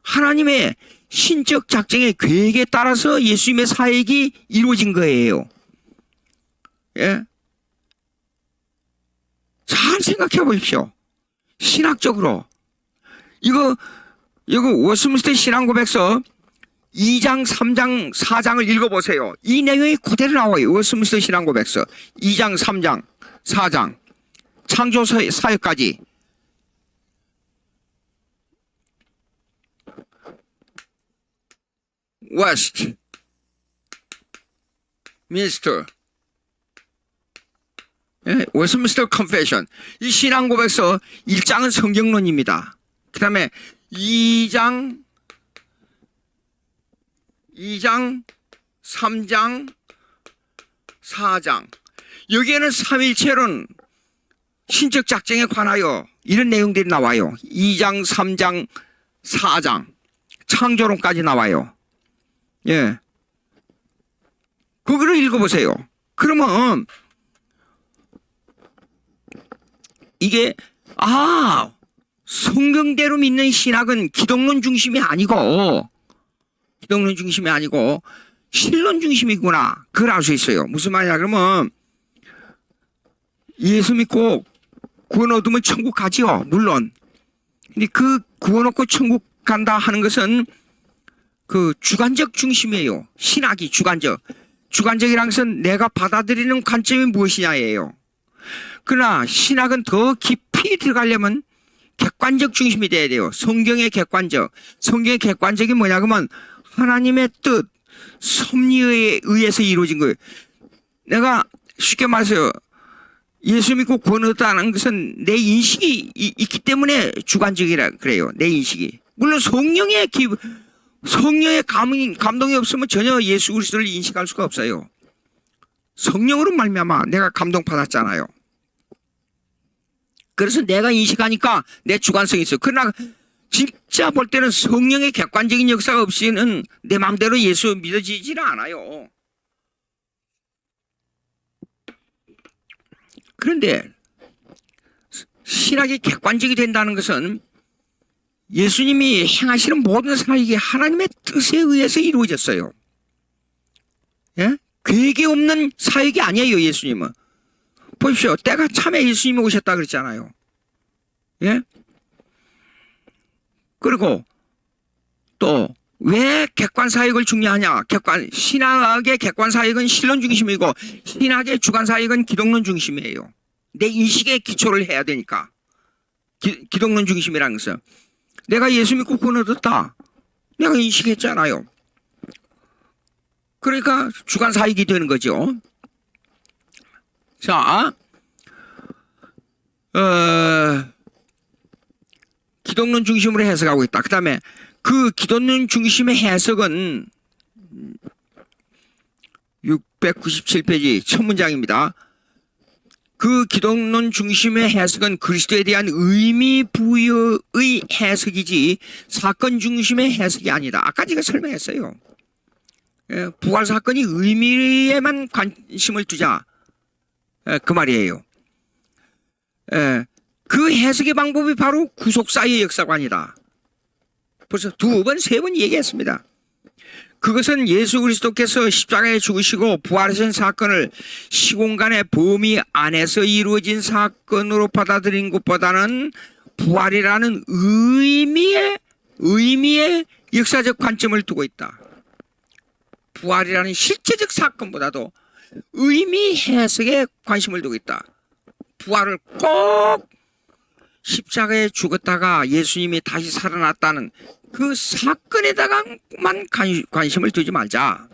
하나님의 신적 작정의 계획에 따라서 예수님의 사역이 이루어진 거예요. 예? 잘 생각해 보십시오. 신학적으로. 이거 워스민스터 신앙고백서 2장, 3장, 4장을 읽어보세요. 이 내용이 그대로 나와요. 워스민스터 신앙고백서 2장, 3장, 4장 창조 사역까지. West Minster, 워스민스터 컨페션. 이 신앙고백서 1장은 성경론입니다. 그 다음에 2장, 3장, 4장. 여기에는 삼위일체론 신적 작정에 관하여 이런 내용들이 나와요. 2장, 3장, 4장. 창조론까지 나와요. 예. 그거를 읽어보세요. 그러면 이게 성경대로 믿는 신학은 기독론 중심이 아니고 신론 중심이구나. 그걸 알 수 있어요. 무슨 말이냐 그러면 예수 믿고 구원 얻으면 천국 가지요. 물론. 근데 그 구원 얻고 천국 간다 하는 것은 그 주관적 중심이에요. 신학이 주관적이라는 것은 내가 받아들이는 관점이 무엇이냐예요. 그러나 신학은 더 깊이 들어가려면 객관적 중심이 돼야 돼요. 성경의 객관적. 성경의 객관적이 뭐냐 그러면 하나님의 뜻, 섭리에 의해서 이루어진 거예요. 내가 쉽게 말해서 예수 믿고 구원 얻었다는 것은 내 인식이 있기 때문에 주관적이라 그래요. 내 인식이. 물론 성령의 감동이 없으면 전혀 예수 그리스도를 인식할 수가 없어요. 성령으로 말미암아 내가 감동받았잖아요. 그래서 내가 인식하니까 내 주관성이 있어. 그러나 진짜 볼 때는 성령의 객관적인 역사가 없이는 내 마음대로 예수 믿어지지는 않아요. 그런데 신학이 객관적이 된다는 것은 예수님이 행하시는 모든 사역이 하나님의 뜻에 의해서 이루어졌어요. 예? 계획이 없는 사역이 아니에요. 예수님은. 보십시오. 때가 참에 예수님이 오셨다 그랬잖아요. 예? 그리고 또 왜 객관 사역을 중요하냐? 신학의 객관 사역은 실론 중심이고 신학의 주관 사역은 기독론 중심이에요. 내 인식에 기초를 해야 되니까. 기독론 중심이라는 것은 내가 예수 믿고 구원 얻었다. 내가 인식했잖아요. 그러니까 주관 사역이 되는 거죠. 자, 기독론 중심으로 해석하고 있다. 그 다음에 그 기독론 중심의 해석은 697페이지 첫 문장입니다. 그 기독론 중심의 해석은 그리스도에 대한 의미 부여의 해석이지 사건 중심의 해석이 아니다. 아까 제가 설명했어요. 부활 사건이 의미에만 관심을 두자. 그 말이에요. 그 해석의 방법이 바로 구속사의 역사관이다. 벌써 두 번, 세 번 얘기했습니다. 그것은 예수 그리스도께서 십자가에 죽으시고 부활하신 사건을 시공간의 범위 안에서 이루어진 사건으로 받아들인 것보다는 부활이라는 의미의 역사적 관점을 두고 있다. 부활이라는 실제적 사건보다도 의미 해석에 관심을 두고 있다. 부활을 꼭 십자가에 죽었다가 예수님이 다시 살아났다는 그 사건에다가만 관심을 두지 말자.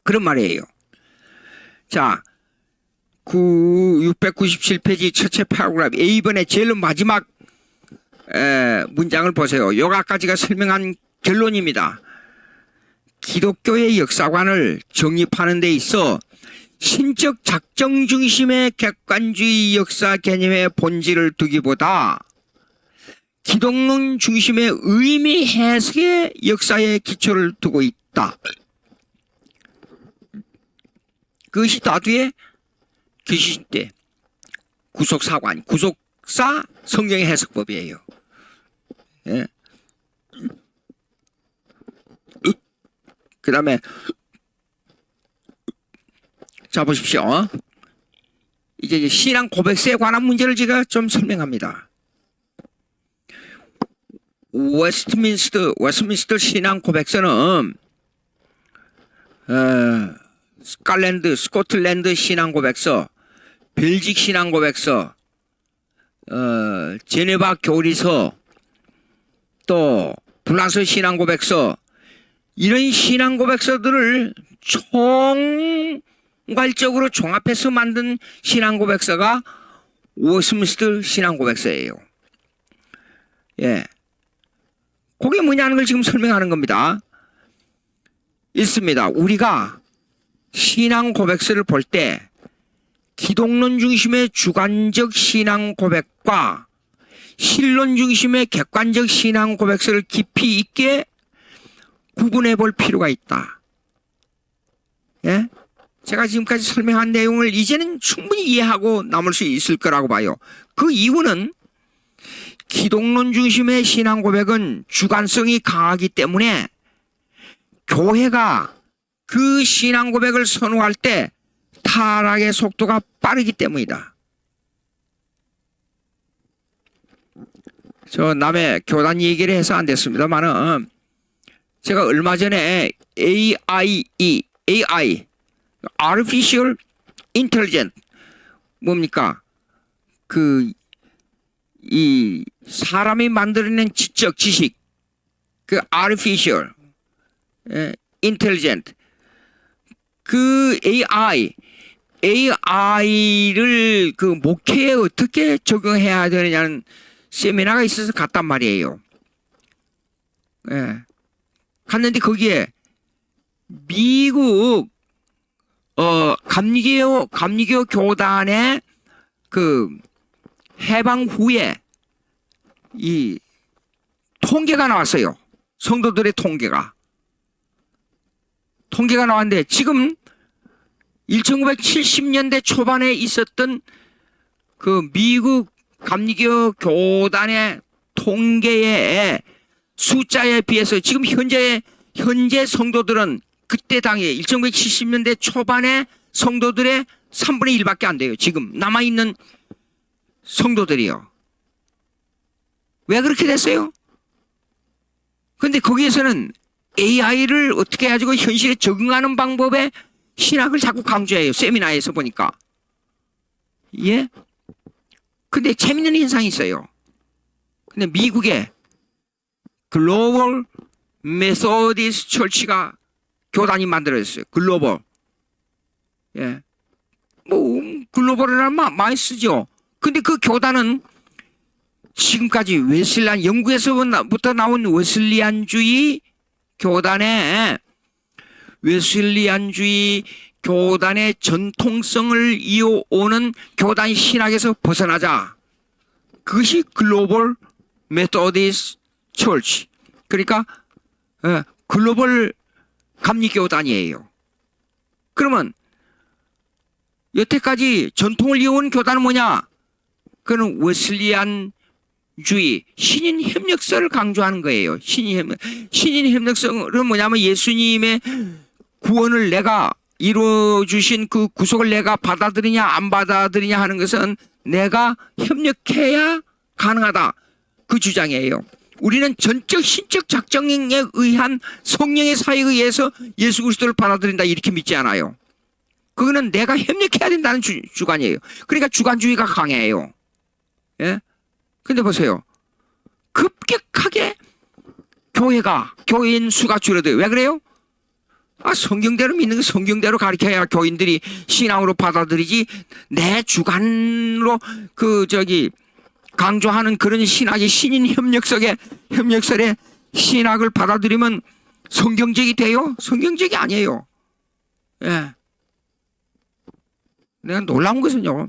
그런 말이에요. 자, 697페이지 첫째 파라그래프 A번의 제일 마지막 문장을 보세요. 요가까지가 설명한 결론입니다. 기독교의 역사관을 정립하는 데 있어 신적 작정 중심의 객관주의 역사 개념의 본질을 두기보다 기독론 중심의 의미 해석의 역사의 기초를 두고 있다. 그것이 다뒤에 계시신 때 구속사관, 구속사 성경의 해석법이에요. 예. 그 다음에 자 보십시오. 이제 신앙 고백서에 관한 문제를 제가 좀 설명합니다. 웨스트민스터 신앙 고백서는 스코틀랜드 신앙 고백서, 벨직 신앙 고백서, 제네바 교리서, 또 프랑스 신앙 고백서, 이런 신앙 고백서들을 총괄적으로 종합해서 만든 신앙 고백서가 웨스트민스터 신앙 고백서예요. 예. 그게 뭐냐는 걸 지금 설명하는 겁니다. 있습니다. 우리가 신앙 고백서를 볼 때 기독론 중심의 주관적 신앙 고백과 실론 중심의 객관적 신앙 고백서를 깊이 있게 구분해 볼 필요가 있다. 예? 제가 지금까지 설명한 내용을 이제는 충분히 이해하고 남을 수 있을 거라고 봐요. 그 이유는 기독론 중심의 신앙 고백은 주관성이 강하기 때문에 교회가 그 신앙 고백을 선호할 때 타락의 속도가 빠르기 때문이다. 저 남의 교단 얘기를 해서 안 됐습니다만은 제가 얼마 전에 AI, Artificial Intelligence 뭡니까? 그 이 사람이 만들어낸 지적 지식, 그 artificial, intelligent, 그 AI를 그 목회에 어떻게 적용해야 되느냐는 세미나가 있어서 갔단 말이에요. 예. 갔는데 거기에 미국 감리교 교단의 그 해방 후에 이 통계가 나왔어요. 성도들의 통계가 나왔는데 지금 1970년대 초반에 있었던 그 미국 감리교 교단의 통계의 숫자에 비해서 지금 현재 성도들은 그때 당시에 1970년대 초반에 성도들의 3분의 1밖에 안 돼요. 지금 남아있는 성도들이요. 왜 그렇게 됐어요? 근데 거기에서는 AI를 어떻게 해가지고 현실에 적응하는 방법에 신학을 자꾸 강조해요. 세미나에서 보니까. 예? 근데 재밌는 현상이 있어요. 근데 미국의 글로벌 메소디스트 철치가 교단이 만들어졌어요. 글로벌. 예. 뭐, 글로벌이라는 말 많이 쓰죠. 근데 그 교단은 지금까지 영국에서부터 나온 웨슬리안주의 교단의 전통성을 이어오는 교단 신학에서 벗어나자. 그것이 글로벌 메소디스트 철치. 그러니까 글로벌 감리교단이에요. 그러면 여태까지 전통을 이어온 교단은 뭐냐? 그는 웨슬리안주의 신인 협력성을 강조하는 거예요. 신인 협력성은 뭐냐면 예수님의 구원을 내가 이루어주신 그 구속을 내가 받아들이냐 안 받아들이냐 하는 것은 내가 협력해야 가능하다. 그 주장이에요. 우리는 전적 신적 작정에 의한 성령의 사역에 의해서 예수 그리스도를 받아들인다 이렇게 믿지 않아요. 그거는 내가 협력해야 된다는 주관이에요. 그러니까 주관주의가 강해요. 예? 근데 보세요. 급격하게 교인 수가 줄어들어요. 왜 그래요? 성경대로 믿는 거 성경대로 가르쳐야 교인들이 신앙으로 받아들이지 내 주관으로 강조하는 그런 신학이 신인 협력설의 신학을 받아들이면 성경적이 돼요? 성경적이 아니에요. 예. 내가 놀라운 것은요.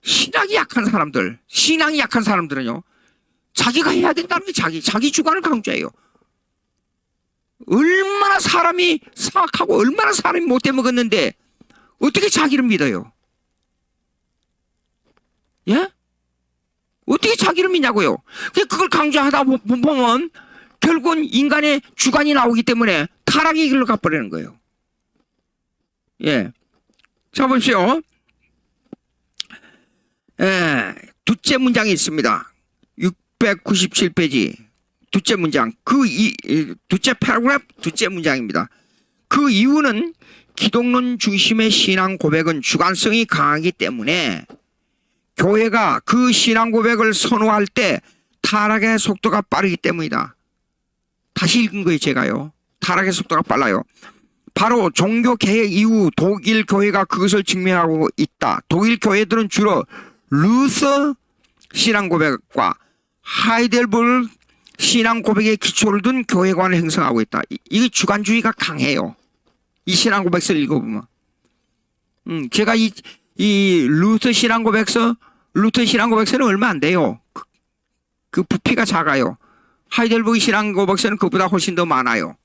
신앙이 약한 사람들은요. 자기가 해야 된다는 게 자기 주관을 강조해요. 얼마나 사람이 사악하고 얼마나 사람이 못돼 먹었는데 어떻게 자기를 믿어요? 예? 어떻게 자기를 믿냐고요? 그걸 강조하다 보면 결국은 인간의 주관이 나오기 때문에 타락의 길로 가버리는 거예요. 예. 자, 보십시오. 예. 둘째 문장이 있습니다. 697페이지. 둘째 문장. 둘째 패러그래프 둘째 문장입니다. 그 이유는 기독론 중심의 신앙 고백은 주관성이 강하기 때문에 교회가 그 신앙 고백을 선호할 때 타락의 속도가 빠르기 때문이다. 다시 읽은 거예요, 제가요. 타락의 속도가 빨라요. 바로 종교 개혁 이후 독일 교회가 그것을 증명하고 있다. 독일 교회들은 주로 루서 신앙 고백과 하이델베르크 신앙 고백에 기초를 둔 교회관을 형성하고 있다. 이게 주관주의가 강해요. 이 신앙 고백서를 읽어보면. 제가 이 루터 신앙 고백서는 얼마 안 돼요. 그 부피가 작아요. 하이델베르크 신앙 고백서는 그보다 훨씬 더 많아요.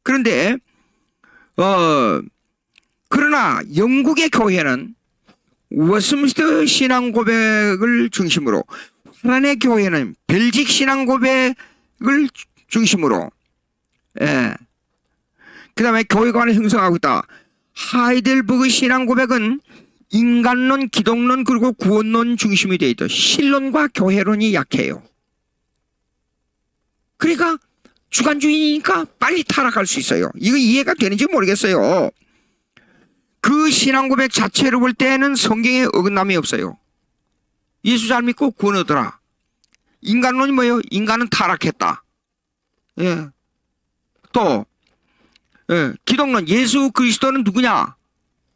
그런데 그러나 영국의 교회는 웨스민스터 신앙 고백을 중심으로, 프란의 교회는 벨직 신앙 고백을 중심으로, 그 다음에 교회관을 형성하고 있다. 하이델베르크 신앙 고백은 인간론, 기독론, 그리고 구원론 중심이 되어 있다. 신론과 교회론이 약해요. 그러니까 주관주의니까 빨리 타락할 수 있어요. 이거 이해가 되는지 모르겠어요. 그 신앙 고백 자체로 볼 때는 성경에 어긋남이 없어요. 예수 잘 믿고 구원 얻어라. 인간론이 뭐예요? 인간은 타락했다. 예. 또 기독론, 예수 그리스도는 누구냐?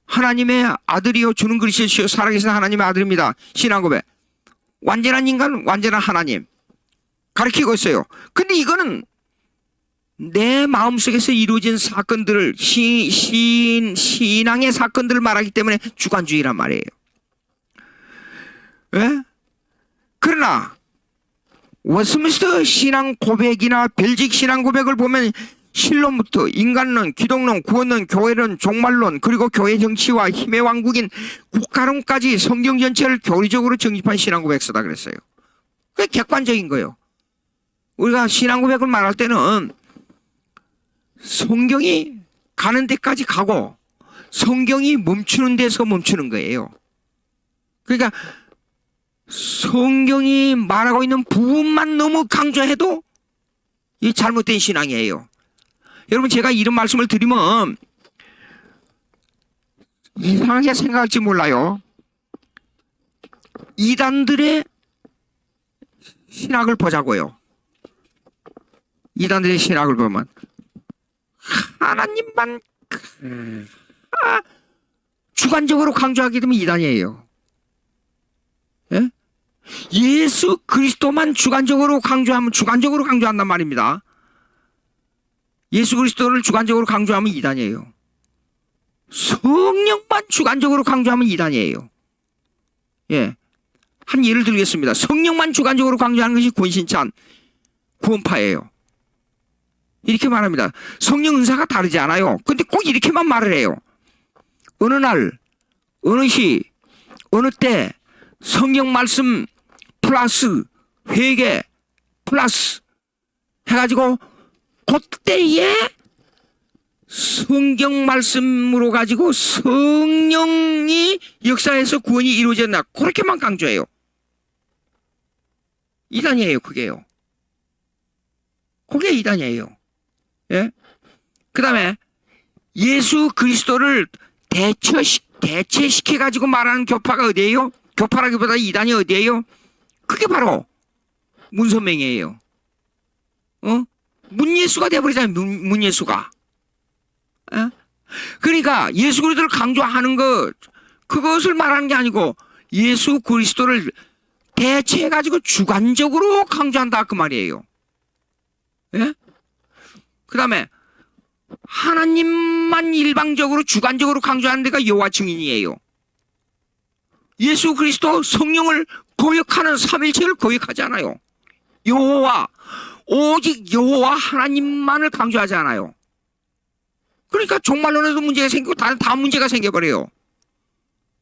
하나님의 아들이요 주는 그리스도시요 살아계신 하나님의 아들입니다. 신앙 고백. 완전한 인간, 완전한 하나님 가르치고 있어요. 근데 이거는 내 마음속에서 이루어진 사건들을 신앙의 사건들을 말하기 때문에 주관주의란 말이에요. 예? 그러나 웨스민스터 신앙 고백이나 벨직 신앙 고백을 보면 신론부터 인간론, 기독론, 구원론, 교회론, 종말론, 그리고 교회 정치와 힘의 왕국인 국가론까지 성경 전체를 교리적으로 정립한 신앙 고백서다 그랬어요. 그게 객관적인 거예요. 우리가 신앙 고백을 말할 때는 성경이 가는 데까지 가고 성경이 멈추는 데서 멈추는 거예요. 그러니까 성경이 말하고 있는 부분만 너무 강조해도 이 잘못된 신앙이에요. 여러분, 제가 이런 말씀을 드리면 이상하게 생각할지 몰라요. 이단들의 신학을 보자고요. 이단들의 신학을 보면 하나님만 주관적으로 강조하게 되면 이단이에요. 예? 예수 그리스도만 주관적으로 강조하면 주관적으로 강조한단 말입니다. 예수 그리스도를 주관적으로 강조하면 이단이에요. 성령만 주관적으로 강조하면 이단이에요. 예. 한 예를 들겠습니다. 성령만 주관적으로 강조하는 것이 권신찬 구원파예요. 이렇게 말합니다. 성령 은사가 다르지 않아요. 근데 꼭 이렇게만 말을 해요. 어느 날, 어느 시, 어느 때 성경 말씀 플러스 회개 플러스 해가지고 그때에 성경 말씀으로 가지고 성령이 역사에서 구원이 이루어졌나 그렇게만 강조해요. 이단이에요. 그게요. 그게 이단이에요. 예? 그 다음에 예수 그리스도를 대체시켜 가지고 말하는 교파가 어디예요? 교파라기보다 이단이 어디예요? 그게 바로 문선명이에요. 문예수가 돼버리잖아요. 문예수가. 예? 그러니까 예수 그리스도를 강조하는 것, 그것을 말하는 게 아니고 예수 그리스도를 대체해가지고 주관적으로 강조한다 그 말이에요. 예? 그 다음에 하나님만 일방적으로 주관적으로 강조하는 데가 여호와 증인이에요. 예수 그리스도 성령을 거역하는 삼일체를 거역하지 않아요. 여호와, 오직 여호와 하나님만을 강조하지 않아요. 그러니까 종말론에도 문제가 생기고 다 문제가 생겨버려요.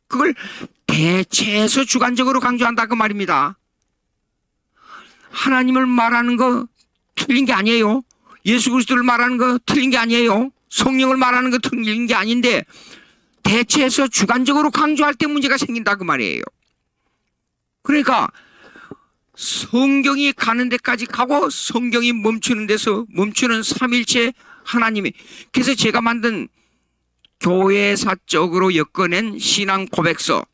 그걸 대체해서 주관적으로 강조한다 그 말입니다. 하나님을 말하는 거 틀린 게 아니에요. 예수 그리스도를 말하는 거 틀린 게 아니에요. 성령을 말하는 거 틀린 게 아닌데 대체해서 주관적으로 강조할 때 문제가 생긴다 그 말이에요. 그러니까 성경이 가는 데까지 가고 성경이 멈추는 데서 멈추는 삼일체 하나님이. 그래서 제가 만든 교회사적으로 엮어낸 신앙 고백서,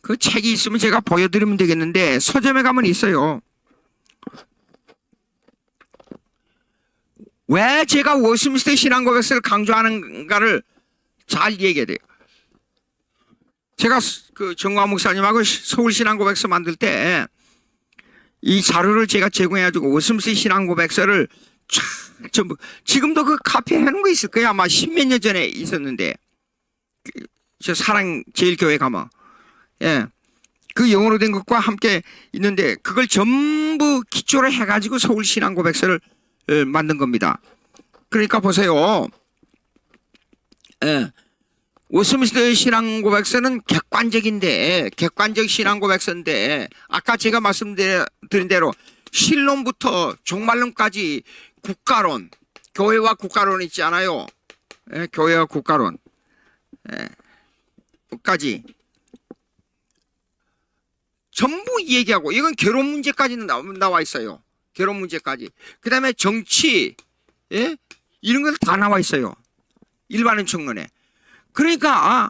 그 책이 있으면 제가 보여드리면 되겠는데 서점에 가면 있어요. 왜 제가 워스민스터 신앙 고백서를 강조하는가를 잘 얘기해야 돼요. 제가 그 정광 목사님하고 서울 신앙 고백서 만들 때 이 자료를 제가 제공해가지고 워스민스터 신앙 고백서를 쫙 전부, 지금도 그 카피해 놓은 거 있을 거예요. 아마 십몇 년 전에 있었는데, 저 사랑 제일교회 가면, 예, 그 영어로 된 것과 함께 있는데 그걸 전부 기초로 해가지고 서울 신앙 고백서를 만든 겁니다. 그러니까 보세요. 예. 워스민스터 신앙 고백서는 객관적 신앙 고백서인데 아까 제가 말씀드린 대로 신론부터 종말론까지 국가론, 교회와 국가론 있지 않아요? 예, 교회와 국가론 까지 전부 얘기하고, 이건 결혼 문제까지는 나와 있어요. 결혼 문제까지. 그 다음에 정치, 예? 이런 걸 다 나와 있어요. 일반인 청년에. 그러니까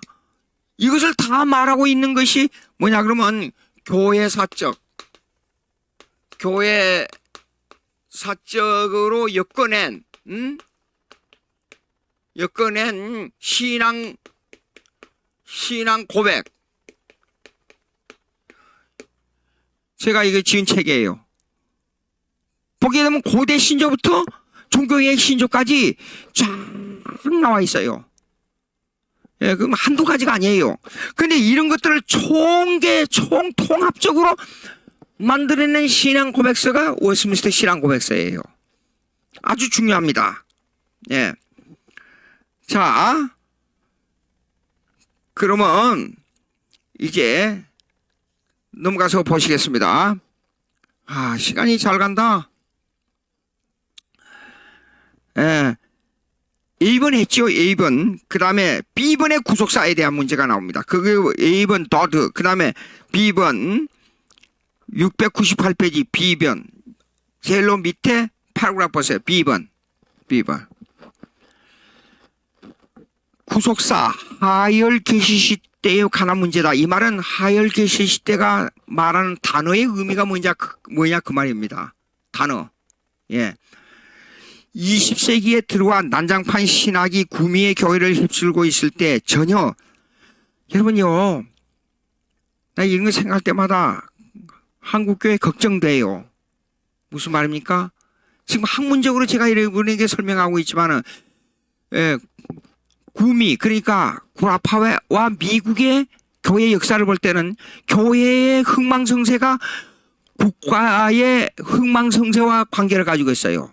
이것을 다 말하고 있는 것이 뭐냐 그러면 교회 사적으로 엮어낸 신앙 고백. 제가 이게 지은 책이에요. 보게 되면 고대 신조부터 종교의 신조까지 쫙 나와 있어요. 예, 그럼 한두 가지가 아니에요. 근데 이런 것들을 총통합적으로 만들어낸 신앙 고백서가 웨스트민스터 신앙 고백서예요. 아주 중요합니다. 예. 자, 그러면 이제 넘어가서 보시겠습니다. 시간이 잘 간다. 예. A번 했죠. A번. 그 다음에 B번의 구속사에 대한 문제가 나옵니다. 그게 A번 더드. 그 다음에 B번 698페이지 B번. 제일 밑에 파라그래프 보세요. B번. 구속사 하열 계시 시대에 관한 문제다. 이 말은 하열 계시 시대가 말하는 단어의 의미가 뭐냐 그 말입니다. 단어. 예. 20세기에 들어와 난장판 신학이 구미의 교회를 휩쓸고 있을 때 전혀, 여러분요, 나 이런 거 생각할 때마다 한국교회 걱정돼요. 무슨 말입니까? 지금 학문적으로 제가 여러분에게 설명하고 있지만은, 구미, 그러니까 구라파와 미국의 교회 역사를 볼 때는 교회의 흥망성쇠가 국가의 흥망성쇠와 관계를 가지고 있어요.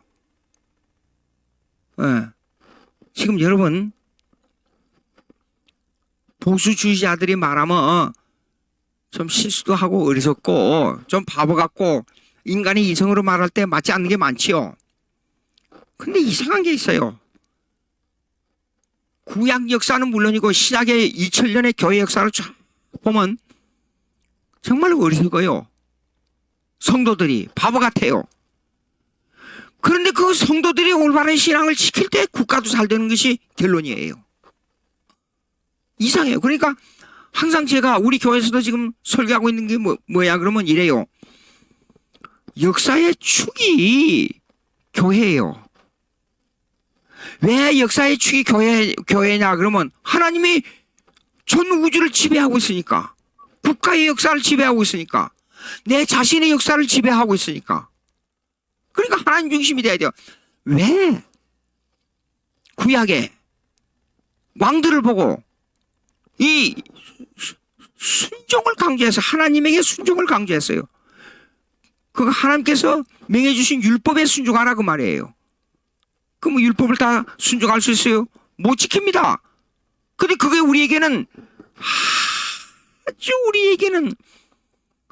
지금 여러분 보수주의자들이 말하면 좀 실수도 하고 어리석고 좀 바보 같고 인간의 이성으로 말할 때 맞지 않는 게 많지요. 근데 이상한 게 있어요. 구약 역사는 물론이고 신약의 2000년의 교회 역사를 쫙 보면 정말 어리석어요. 성도들이 바보 같아요. 그런데 그 성도들이 올바른 신앙을 지킬 때 국가도 잘 되는 것이 결론이에요. 이상해요. 그러니까 항상 제가 우리 교회에서도 지금 설교하고 있는 게 뭐야 그러면 이래요. 역사의 축이 교회예요. 왜 역사의 축이 교회냐 그러면 하나님이 전 우주를 지배하고 있으니까, 국가의 역사를 지배하고 있으니까, 내 자신의 역사를 지배하고 있으니까. 그러니까 하나님 중심이 돼야 돼요. 왜 구약에 왕들을 보고 이 순종을 강조해서 하나님에게 순종을 강조했어요. 그거 하나님께서 명해주신 율법에 순종하라 그 말이에요. 그럼 율법을 다 순종할 수 있어요? 못 지킵니다. 근데 그게 우리에게는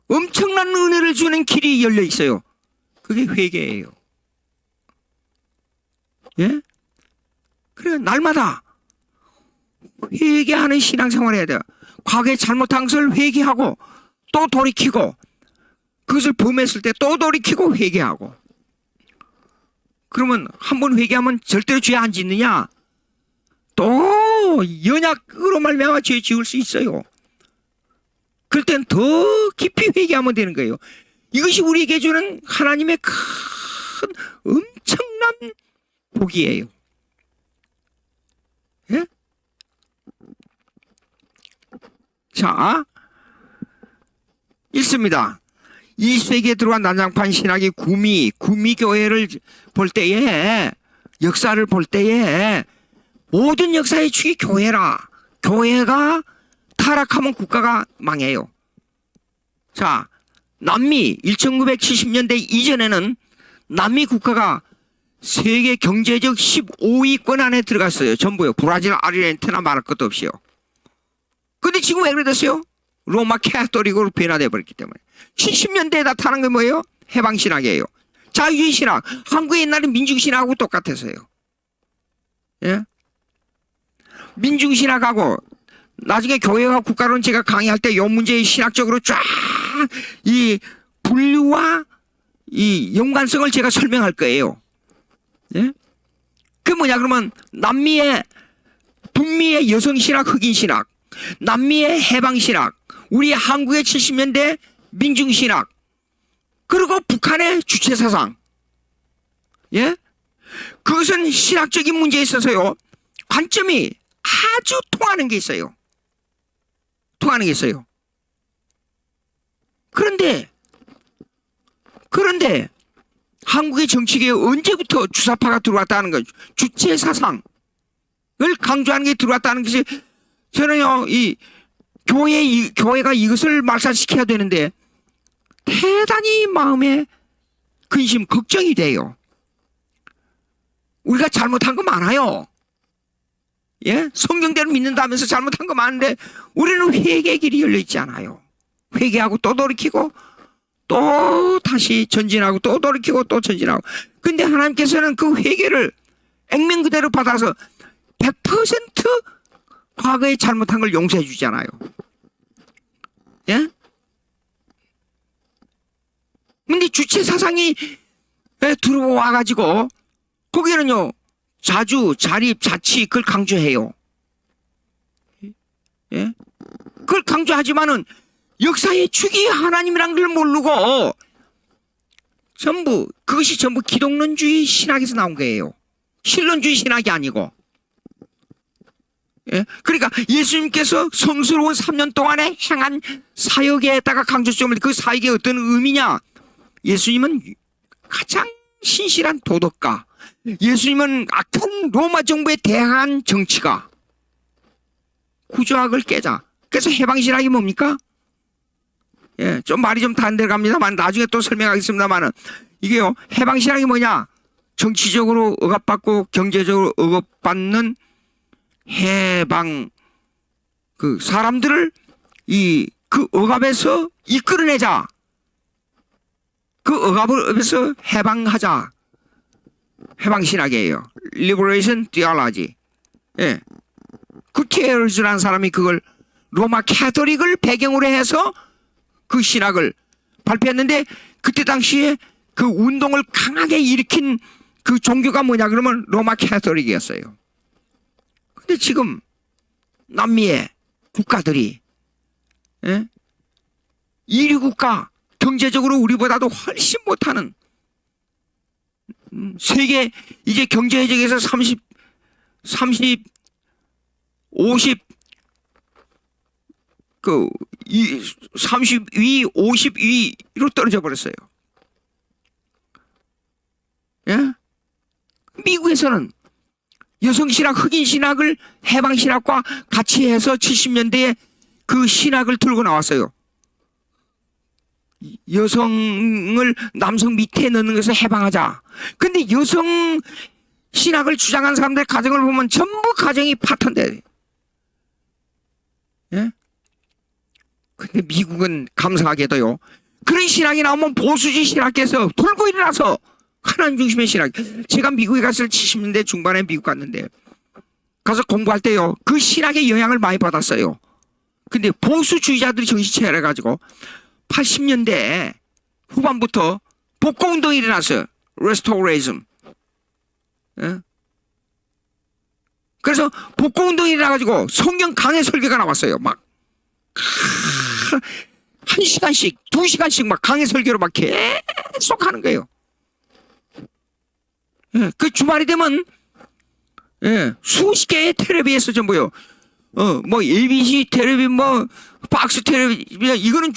엄청난 은혜를 주는 길이 열려 있어요. 그게 회개예요. 예? 그래, 날마다 회개하는 신앙생활을 해야 돼요. 과거에 잘못한 것을 회개하고 또 돌이키고, 그것을 범했을 때 또 돌이키고 회개하고. 그러면 한 번 회개하면 절대로 죄 안 짓느냐? 또 연약으로 말미암아 죄 지을 수 있어요. 그럴 땐 더 깊이 회개하면 되는 거예요. 이것이 우리에게 주는 하나님의 큰 엄청난 복이에요. 예? 자, 읽습니다. 20세기에 들어간 난장판 신학이 구미 교회를 볼 때에, 역사를 볼 때에 모든 역사의 축이 교회라. 교회가 타락하면 국가가 망해요. 자, 남미 1970년대 이전에는 남미 국가가 세계 경제적 15위권 안에 들어갔어요. 전부요. 브라질, 아르헨티나 말할 것도 없이요. 근데 지금 왜 그랬어요? 로마 캐톨릭으로 변화되어 버렸기 때문에. 70년대에 나타난 게 뭐예요? 해방신학이에요. 자유주의 신학. 한국의 옛날에 민중신학하고 똑같았어요. 예? 민중신학하고 나중에 교회와 국가론 제가 강의할 때 이 문제의 신학적으로 쫙 이 분류와 이 연관성을 제가 설명할 거예요. 예? 그 뭐냐 그러면 남미의 북미의 여성신학, 흑인신학, 남미의 해방신학, 우리 한국의 70년대 민중신학, 그리고 북한의 주체사상, 예? 그것은 신학적인 문제에 있어서요, 관점이 아주 통하는 게 있어요. 통하는 게 있어요. 그런데 한국의 정치계에 언제부터 주사파가 들어왔다는 거죠. 주체사상을 강조하는 게 들어왔다는 것이, 저는요, 이 교회가 이것을 말살시켜야 되는데 대단히 마음에 근심, 걱정이 돼요. 우리가 잘못한 거 많아요. 예? 성경대로 믿는다면서 잘못한 거 많은데 우리는 회개의 길이 열려 있지 않아요. 회개하고 또 돌이키고 또 다시 전진하고 또 돌이키고 또 전진하고. 근데 하나님께서는 그 회개를 액면 그대로 받아서 100% 과거에 잘못한 걸 용서해 주잖아요. 예? 근데 주체 사상이 들어와 가지고 거기는요, 자주, 자립, 자치, 그걸 강조해요. 예? 그걸 강조하지만은 역사의 축이 하나님이란 걸 모르고 그것이 전부 기독론주의 신학에서 나온 거예요. 신론주의 신학이 아니고. 예? 그러니까 예수님께서 성스러운 3년 동안에 행한 사역에다가 강조점을, 그 사역의 어떤 의미냐? 예수님은 가장 신실한 도덕가, 예수님은 악한 로마 정부에 대항한 정치가, 구조학을 깨자. 그래서 해방신학이 뭡니까? 예, 좀 말이 좀 다른 데 갑니다만 나중에 또 설명하겠습니다만은, 이게요, 해방신학이 뭐냐? 정치적으로 억압받고 경제적으로 억압받는 해방, 그 사람들을 그 억압에서 이끌어내자. 그 억압에서 해방하자. 해방신학이에요. Liberation Theology. 예. 구티에르즈라는 사람이 그걸 로마 캐토릭을 배경으로 해서 그 신학을 발표했는데, 그때 당시에 그 운동을 강하게 일으킨 그 종교가 뭐냐 그러면 로마 캐토릭이었어요. 근데 지금 남미의 국가들이, 예? 이류 국가, 경제적으로 우리보다도 훨씬 못하는, 세계 이제 경제 혜택에서 50, 그 30위, 50위로 떨어져 버렸어요. 예? 미국에서는 여성신학, 흑인신학을 해방신학과 같이 해서 70년대에 그 신학을 들고 나왔어요. 여성을 남성 밑에 넣는 것을 해방하자. 근데 여성 신학을 주장한 사람들의 가정을 보면 전부 가정이 파탄돼. 예? 근데 미국은 감사하게도요, 그런 신학이 나오면 보수주의 신학께서 돌고 일어나서 하나님 중심의 신학. 제가 미국에 갔을 70년대 중반에 미국 갔는데, 가서 공부할 때요, 그 신학의 영향을 많이 받았어요. 근데 보수주의자들이 정신 차려가지고 80년대 후반부터 복고운동이 일어났어요. 레스토레이즘. 예? 그래서 복고운동이 일어나가지고 성경 강해 설교가 나왔어요. 막 1시간씩 2시간씩 막 강해 설교로 막 계속 하는 거예요. 예, 그 주말이 되면, 예, 수십 개의 텔레비에서 전부요. 뭐 ABC 텔레비, 뭐 박스 텔레비, 이거는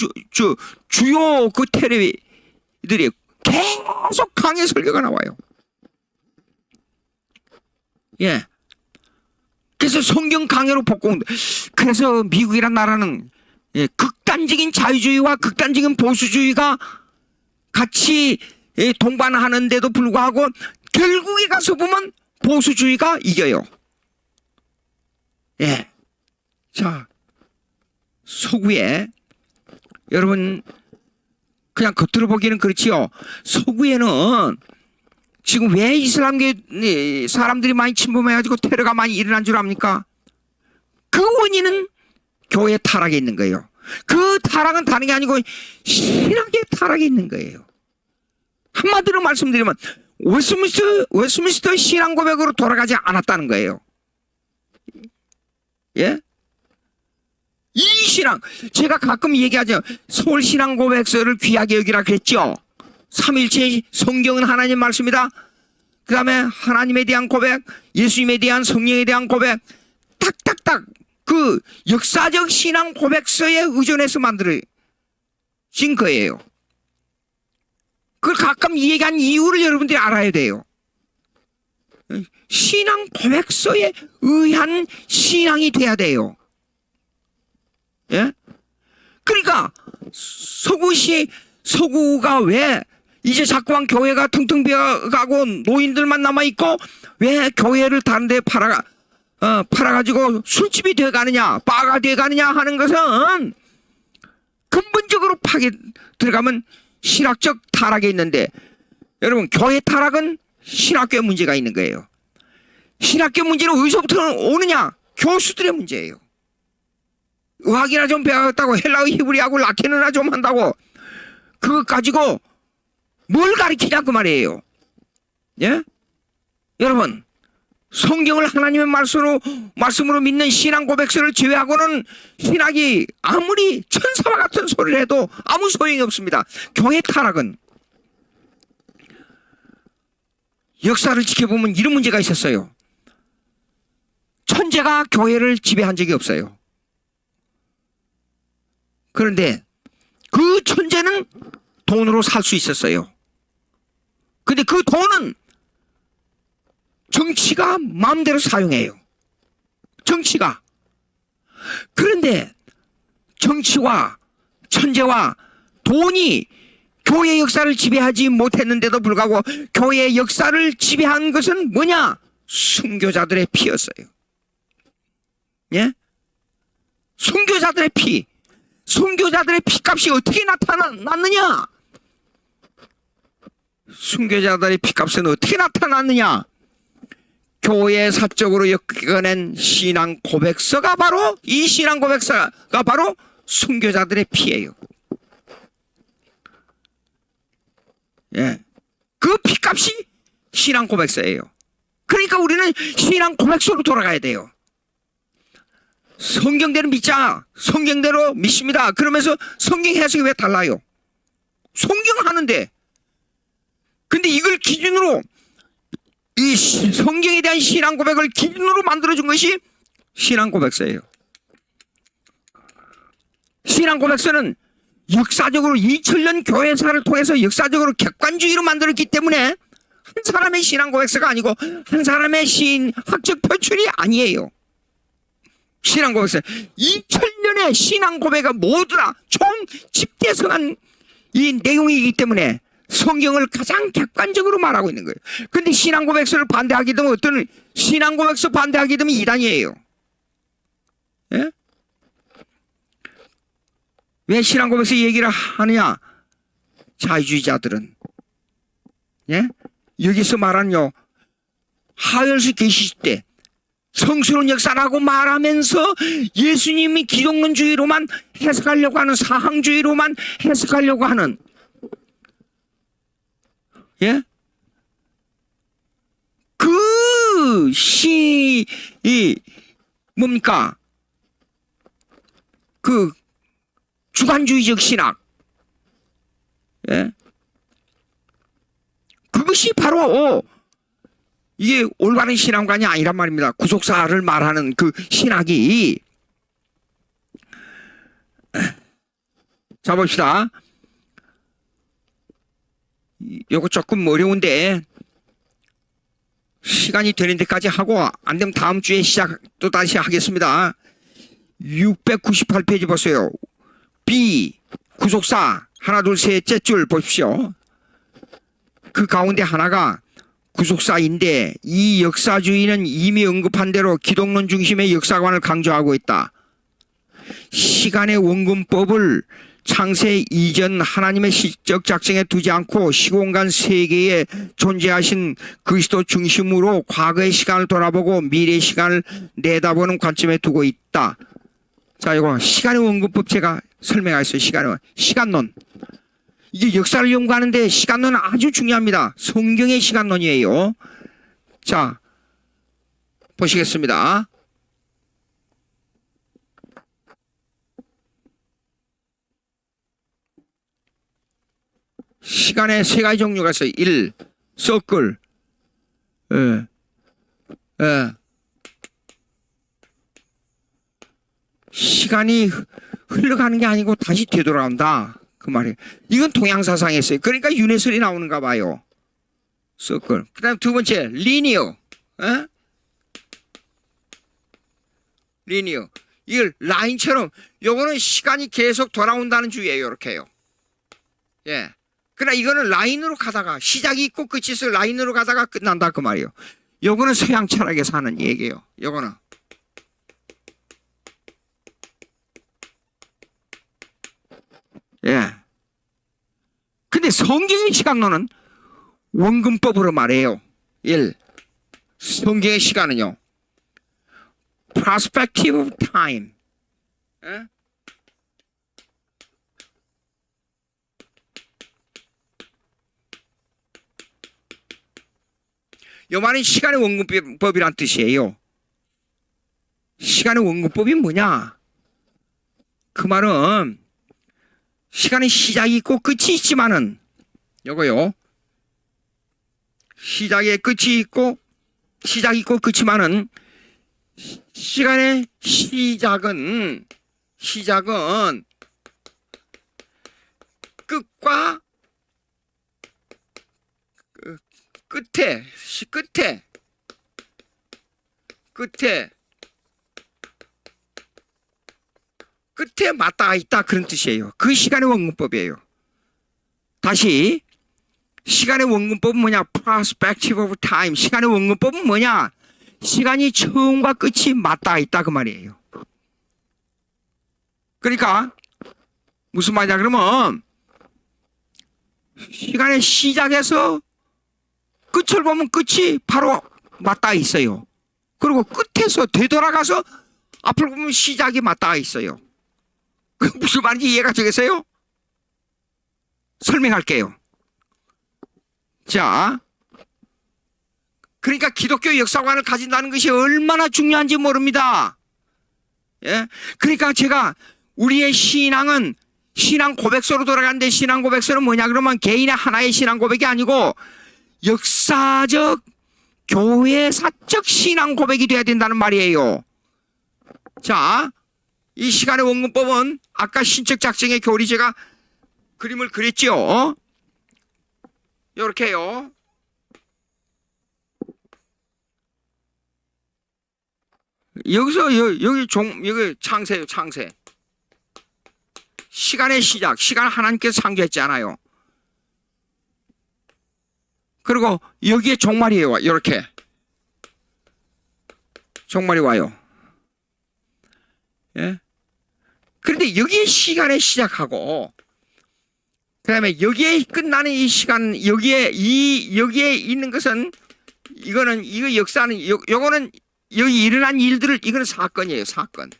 주요 그 텔레비들이 계속 강의 설교가 나와요. 예. 그래서 성경 강해로 복고운동. 그래서 미국이란 나라는, 예, 극단적인 자유주의와 극단적인 보수주의가 같이, 예, 동반하는데도 불구하고 결국에 가서 보면 보수주의가 이겨요. 예. 자, 서구에, 여러분, 그냥 겉으로 보기에는 그렇지요. 서구에는 지금 왜 이슬람계 사람들이 많이 침범해가지고 테러가 많이 일어난 줄 압니까? 그 원인은 교회 타락에 있는 거예요. 그 타락은 다른 게 아니고 신학의 타락에 있는 거예요. 한마디로 말씀드리면 웨스민스터 신앙 고백으로 돌아가지 않았다는 거예요. 예? 이 신앙, 제가 가끔 얘기하죠. 서울신앙고백서를 귀하게 여기라 그랬죠. 삼일체 성경은 하나님 말씀이다. 그 다음에 하나님에 대한 고백, 예수님에 대한 성령에 대한 고백, 딱딱딱 그 역사적 신앙 고백서에 의존해서 만들어진 거예요. 그걸 가끔 얘기한 이유를 여러분들이 알아야 돼요. 신앙 고백서에 의한 신앙이 돼야 돼요. 예? 그러니까 서구가 왜 이제 자꾸만 교회가 텅텅 비어가고 노인들만 남아있고 왜 교회를 다른 데 팔아가지고 술집이 돼가느냐, 바가 돼가느냐 하는 것은 근본적으로 들어가면 신학적 타락에 있는데, 여러분, 교회 타락은 신학교에 문제가 있는 거예요. 신학교 문제는 어디서부터 오느냐? 교수들의 문제예요. 의학이나 좀 배웠다고, 헬라어, 히브리하고 라틴어나 좀 한다고 그거 가지고 뭘 가르치냐 그 말이에요. 예? 여러분, 성경을 하나님의 말씀으로 믿는 신앙 고백서를 제외하고는 신학이 아무리 천사와 같은 소리를 해도 아무 소용이 없습니다. 교회 타락은 역사를 지켜보면 이런 문제가 있었어요. 천재가 교회를 지배한 적이 없어요. 그런데 그 천재는 돈으로 살 수 있었어요. 근데 그 돈은 정치가 마음대로 사용해요. 정치가. 그런데 정치와 천재와 돈이 교회 역사를 지배하지 못했는데도 불구하고 교회의 역사를 지배한 것은 뭐냐? 순교자들의 피였어요. 예? 순교자들의 피. 순교자들의 피값이 어떻게 나타났느냐? 순교자들의 피값은 어떻게 나타났느냐? 교회 사적으로 엮어낸 신앙 고백서가 바로, 이 신앙 고백서가 바로 순교자들의 피예요. 예. 그 피값이 신앙 고백서예요. 그러니까 우리는 신앙 고백서로 돌아가야 돼요. 성경대로 믿자. 성경대로 믿습니다. 그러면서 성경 해석이 왜 달라요? 성경 하는데. 근데 이걸 기준으로, 이 성경에 대한 신앙 고백을 기준으로 만들어준 것이 신앙 고백서예요. 신앙 고백서는 역사적으로 2000년 교회사를 통해서 역사적으로 객관주의로 만들었기 때문에 한 사람의 신앙 고백서가 아니고 한 사람의 신학적 표출이 아니에요. 신앙 고백서 2000년의 신앙 고백이 모두 다 총 집대성한 이 내용이기 때문에 성경을 가장 객관적으로 말하고 있는 거예요. 근데 신앙 고백서를 반대하게 되면 어떤, 신앙 고백서 반대하게 되면 이단이에요. 예? 왜 신앙 고백서 얘기를 하느냐? 자유주의자들은, 예? 여기서 말하는요, 하열수 계시 때 성스러운 역사라고 말하면서 예수님이 기독론주의로만 해석하려고 하는, 사항주의로만 해석하려고 하는, 예? 뭡니까? 그 주관주의적 신학. 예? 그것이 바로 이게 올바른 신앙관이 아니란 말입니다. 구속사를 말하는 그 신학이. 자, 봅시다. 요거 조금 어려운데 시간이 되는 데까지 하고 안 되면 다음 주에 또 다시 하겠습니다. 698페이지 보세요. B 구속사 하나 둘 셋째 줄 보십시오. 그 가운데 하나가 구속사인데 이 역사주의는 이미 언급한 대로 기독론 중심의 역사관을 강조하고 있다. 시간의 원근법을 창세 이전 하나님의 시적 작정에 두지 않고 시공간 세계에 존재하신 그리스도 중심으로 과거의 시간을 돌아보고 미래의 시간을 내다보는 관점에 두고 있다. 자, 이거 시간의 원근법 제가 설명하겠어요. 시간론. 이게 역사를 연구하는데 시간론은 아주 중요합니다. 성경의 시간론이에요. 자, 보시겠습니다. 시간에 세 가지 종류가 있어요. 1. 서클. 예. 예. 시간이 흘러가는 게 아니고 다시 되돌아온다. 그 말이에요. 이건 동양사상에 있어요. 그러니까 유네설이 나오는가 봐요. 서클. 그 다음 두 번째, 리니어. 예? 리니어. 이걸 라인처럼, 요거는 시간이 계속 돌아온다는 주의예요. 이렇게요. 예. 그러나 이거는 라인으로 가다가, 시작이 있고 끝이 있어 라인으로 가다가 끝난다. 그 말이에요. 요거는 서양 철학에서 하는 얘기예요. 요거는. 예. 근데 성경의 시간론은 원근법으로 말해요. 1. 성경의 시간은요. Perspective of time. 예? 요 말은 시간의 원근법이란 뜻이에요. 시간의 원근법이 뭐냐? 그 말은 시간의 시작이 있고 끝이 있지만은 요거요. 시작에 끝이 있고 시작이 있고 끝이지만은 시간의 시작은 끝과 끝에 맞닿아 있다 그런 뜻이에요. 그 시간의 원근법이에요. 다시 시간의 원근법은 뭐냐? Perspective of time. 시간의 원근법은 뭐냐? 시간이 처음과 끝이 맞닿아 있다 그 말이에요. 그러니까 무슨 말이냐 그러면 시간의 시작에서 끝을 보면 끝이 바로 맞닿아 있어요. 그리고 끝에서 되돌아가서 앞을 보면 시작이 맞닿아 있어요. 그 무슨 말인지 이해가 되겠어요? 설명할게요. 자, 그러니까 기독교 역사관을 가진다는 것이 얼마나 중요한지 모릅니다. 예? 그러니까 제가 우리의 신앙은 신앙 고백서로 돌아가는데 신앙 고백서는 뭐냐 그러면 개인의 하나의 신앙 고백이 아니고 역사적 교회사적 신앙 고백이 돼야 된다는 말이에요. 자, 이 시간의 원근법은 아까 신적 작정의 교리 제가 그림을 그렸죠. 요렇게요. 여기서 여기 창세요. 창세. 시간의 시작. 시간 하나님께서 창조했잖아요. 그리고 여기에 종말이에요. 이렇게 종말이 와요. 예? 그런데 여기에 시간의 시작하고 그다음에 여기에 끝나는 이 시간 여기에 있는 것은 이거 역사는 요거는 여기 일어난 일들을 이거는 사건이에요. 사건.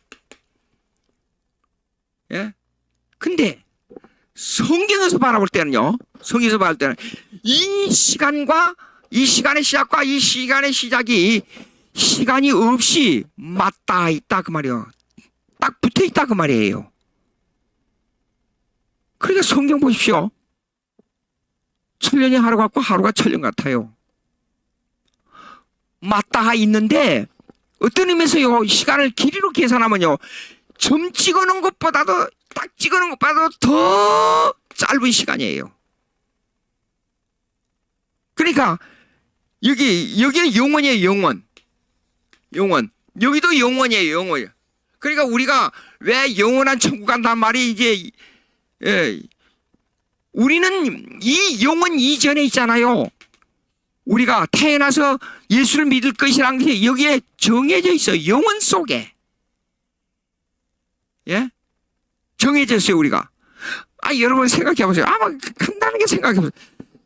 예? 근데 성경에서 바라볼 때는요. 성경에서 바라볼 때는 이 시간과 이 시간의 시작과 이 시간의 시작이 시간이 없이 맞닿아 있다 그 말이에요. 딱 붙어 있다 그 말이에요. 그러니까 성경 보십시오. 천년이 하루 같고 하루가 천년 같아요. 맞닿아 있는데 어떤 의미에서요. 시간을 길이로 계산하면요. 점 찍어놓은 것보다도 딱 찍어놓은 것보다도 더 짧은 시간이에요. 그러니까 여기는 영원이에요. 영원. 여기도 영원이에요. 영원. 그러니까 우리가 왜 영원한 천국 간단 말이 이제 우리는 이 영원 이전에 있잖아요. 우리가 태어나서 예수를 믿을 것이라는 게 여기에 정해져 있어요. 영원 속에. 예? 정해져 있어요, 우리가. 여러분 생각해 보세요. 아마 간단하게 생각해 보세요.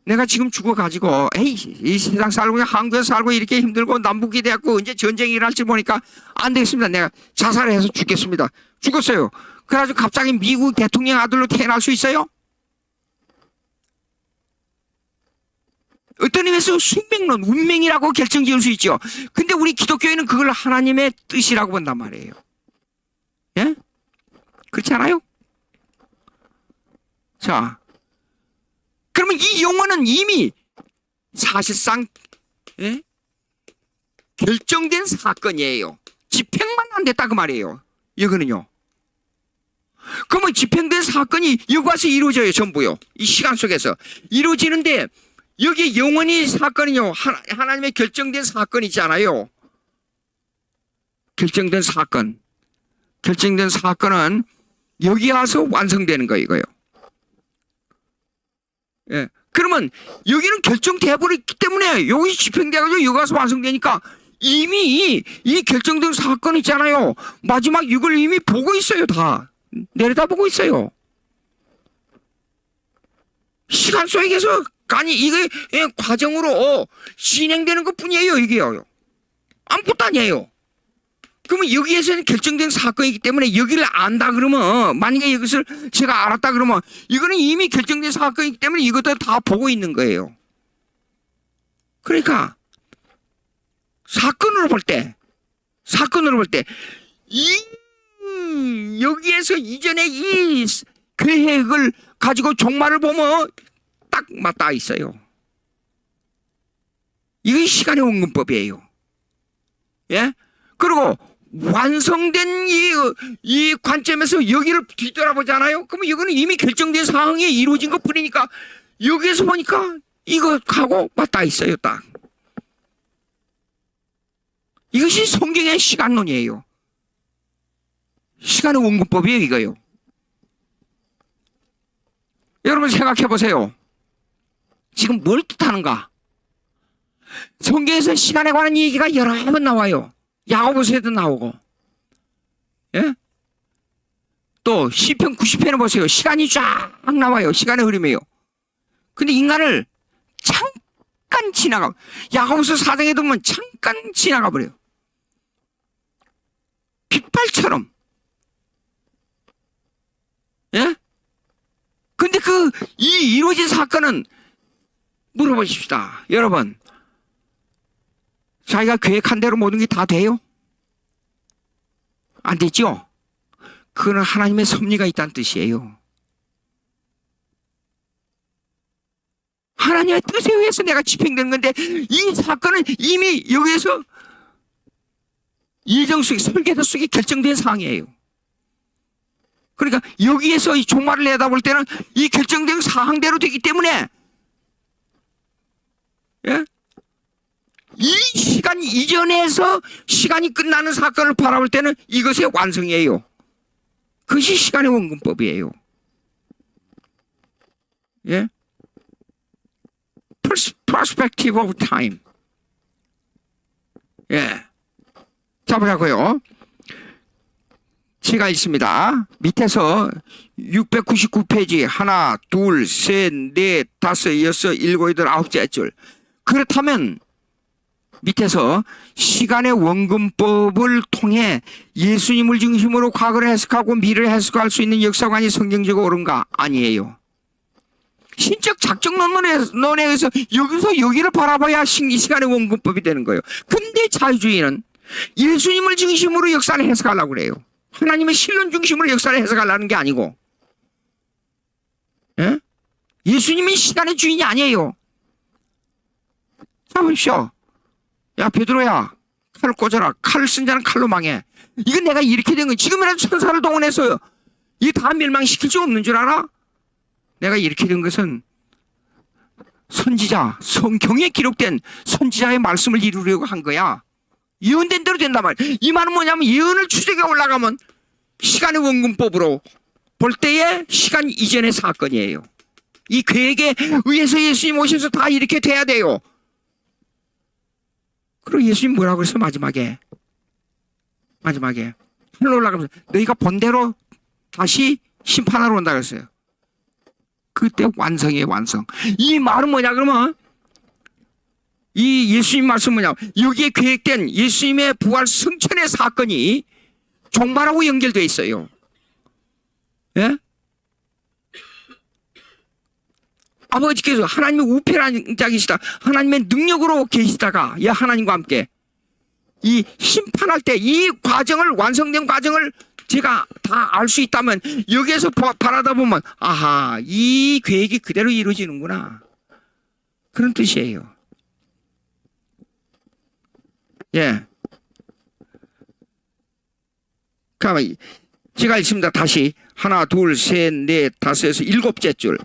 내가 지금 죽어가지고, 이 세상 살고, 한국에서 살고 이렇게 힘들고 남북이 돼갖고 언제 전쟁이 일어날지 보니까 안 되겠습니다. 내가 자살을 해서 죽겠습니다. 죽었어요. 그래가지고 갑자기 미국 대통령 아들로 태어날 수 있어요? 어떤 의미에서 숙명론, 운명이라고 결정 지을 수 있죠. 근데 우리 기독교인은 그걸 하나님의 뜻이라고 본단 말이에요. 예? 그렇지 않아요? 자, 그러면 그러면 이 영혼은 이미 사실상 예? 결정된 사건이에요. 집행만 안 됐다 그 말이에요. 이거는요. 그러면 집행된 사건이 여기 와서 이루어져요. 전부요. 이 시간 속에서 이루어지는데 여기 영원히 사건은요. 하나님의 결정된 사건이 있잖아요. 결정된 사건. 결정된 사건은 여기 와서 완성되는 거예요. 이거요. 예. 그러면 여기는 결정돼 버렸기 때문에 여기 집행돼가지고 여기 와서 완성되니까 이미 이 결정된 사건 있잖아요. 마지막 이걸 이미 보고 있어요. 다 내려다보고 있어요. 시간 속에서 아니 이게 과정으로 진행되는 것 뿐이에요. 이게요. 아무것도 아니에요. 그러면 여기에서는 결정된 사건이기 때문에 여기를 안다 그러면 만약에 이것을 제가 알았다 그러면 이거는 이미 결정된 사건이기 때문에 이것도 다 보고 있는 거예요. 그러니까 사건으로 볼 때 여기에서 이전에 이 계획을 가지고 종말을 보면 딱 맞닿아 있어요. 이게 시간의 원근법이에요. 예? 그리고 완성된 이 관점에서 여기를 뒤돌아보잖아요. 그러면 이거는 이미 결정된 상황이 이루어진 것 뿐이니까 여기에서 보니까 이것하고 맞닿아 있어요. 딱. 이것이 성경의 시간론이에요. 시간의 원근법이에요. 이거요. 여러분 생각해 보세요. 지금 뭘 뜻하는가? 성경에서 시간에 관한 얘기가 여러 번 나와요. 야고보서에도 나오고, 예? 또 시편 90편을 보세요. 시간이 쫙 나와요. 시간의 흐름이에요. 근데 인간을 잠깐 지나가. 야고보서 4장에 보면 잠깐 지나가 버려요. 빗발처럼. 예? 근데 이 이루어진 사건은 물어보십시다. 여러분. 자기가 계획한 대로 모든 게 다 돼요? 안 되죠? 그거는 하나님의 섭리가 있다는 뜻이에요. 하나님의 뜻에 의해서 내가 집행되는 건데 이 사건은 이미 여기에서 예정 속에 설계도 속에 결정된 사항이에요. 그러니까 여기에서 이 종말을 내다볼 때는 이 결정된 사항대로 되기 때문에 예? 이 시간 이전에서 시간이 끝나는 사건을 바라볼 때는 이것의 완성이에요. 그것이 시간의 원근법이에요. 예? Perspective of time. 예. 자, 보자고요. 제가 있습니다. 밑에서 699페이지 하나, 둘, 셋, 넷, 다섯, 여섯, 일곱, 여덟, 아홉째 줄. 그렇다면 밑에서 시간의 원근법을 통해 예수님을 중심으로 과거를 해석하고 미래를 해석할 수 있는 역사관이 성경적으로 옳은가? 아니에요. 신적 작정론에 의해서 여기서 여기를 바라봐야 시간의 원근법이 되는 거예요. 근데 자유주의는 예수님을 중심으로 역사를 해석하려고 그래요. 하나님의 신론 중심으로 역사를 해석하려는 게 아니고, 예? 예수님은 시간의 주인이 아니에요. 자, 보십시오. 야, 베드로야, 칼을 꽂아라. 칼을 쓴 자는 칼로 망해. 이건 내가 이렇게 된 거야. 지금이라도 천사를 동원해서 이 다 멸망시킬 수 없는 줄 알아? 내가 이렇게 된 것은 선지자, 성경에 기록된 선지자의 말씀을 이루려고 한 거야. 예언된 대로 된단 말이야. 이 말은 뭐냐면 예언을 추적해 올라가면 시간의 원근법으로 볼 때의 시간 이전의 사건이에요. 이 계획에 의해서 예수님 오셔서 다 이렇게 돼야 돼요. 그리고 예수님 뭐라고 그랬어? 마지막에 하늘로 올라가면서 너희가 본대로 다시 심판하러 온다 그랬어요. 그때 완성이에요. 완성. 이 말은 뭐냐 그러면 이 예수님 말씀 뭐냐, 여기에 계획된 예수님의 부활 승천의 사건이 종말하고 연결되어 있어요. 예? 아버지께서 하나님의 우편한 자이시다. 하나님의 능력으로 계시다가 하나님과 함께 이 심판할 때 이 과정을, 완성된 과정을 제가 다 알 수 있다면 여기에서 바라다 보면 아하, 이 계획이 그대로 이루어지는구나, 그런 뜻이에요. 예. 가만히 제가 읽습니다. 다시 하나, 둘, 셋, 넷, 다섯에서 일곱째 줄.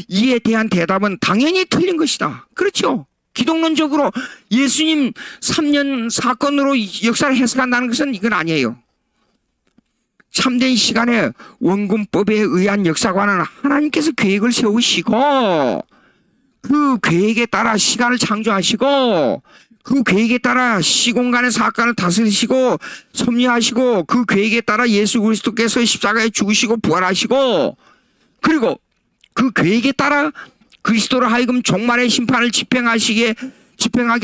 이에 대한 대답은 당연히 틀린 것이다. 그렇죠. 기독론적으로 예수님 3년 사건으로 역사를 해석한다는 것은 이건 아니에요. 참된 시간에 원근법에 의한 역사관은 하나님께서 계획을 세우시고 그 계획에 따라 시간을 창조하시고 그 계획에 따라 시공간의 사건을 다스리시고 섭리하시고 그 계획에 따라 예수 그리스도께서 십자가에 죽으시고 부활하시고 그리고 그 계획에 따라 그리스도로 하여금 종말의 심판을 집행하게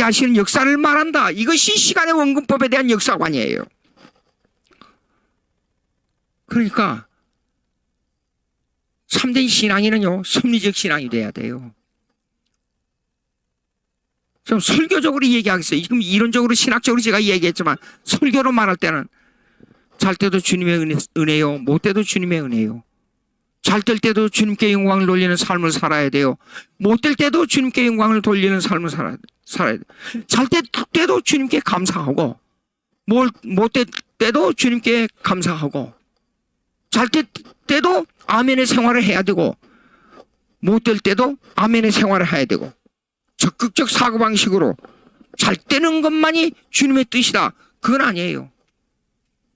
하시는 역사를 말한다. 이것이 시간의 원근법에 대한 역사관이에요. 그러니까 참된 신앙인은요, 섭리적 신앙이 돼야 돼요. 좀 설교적으로 얘기하겠어요. 지금 이론적으로 신학적으로 제가 얘기했지만 설교로 말할 때는 잘 때도 주님의 은혜요, 못 때도 주님의 은혜요. 잘 될 때도 주님께 영광을 돌리는 삶을 살아야 돼요. 못 될 때도 주님께 영광을 돌리는 삶을 살아야 돼요. 잘 때도 주님께 감사하고 못 될 때도 주님께 감사하고 잘 때도 아멘의 생활을 해야 되고 못 될 때도 아멘의 생활을 해야 되고 적극적 사고방식으로 잘 되는 것만이 주님의 뜻이다, 그건 아니에요.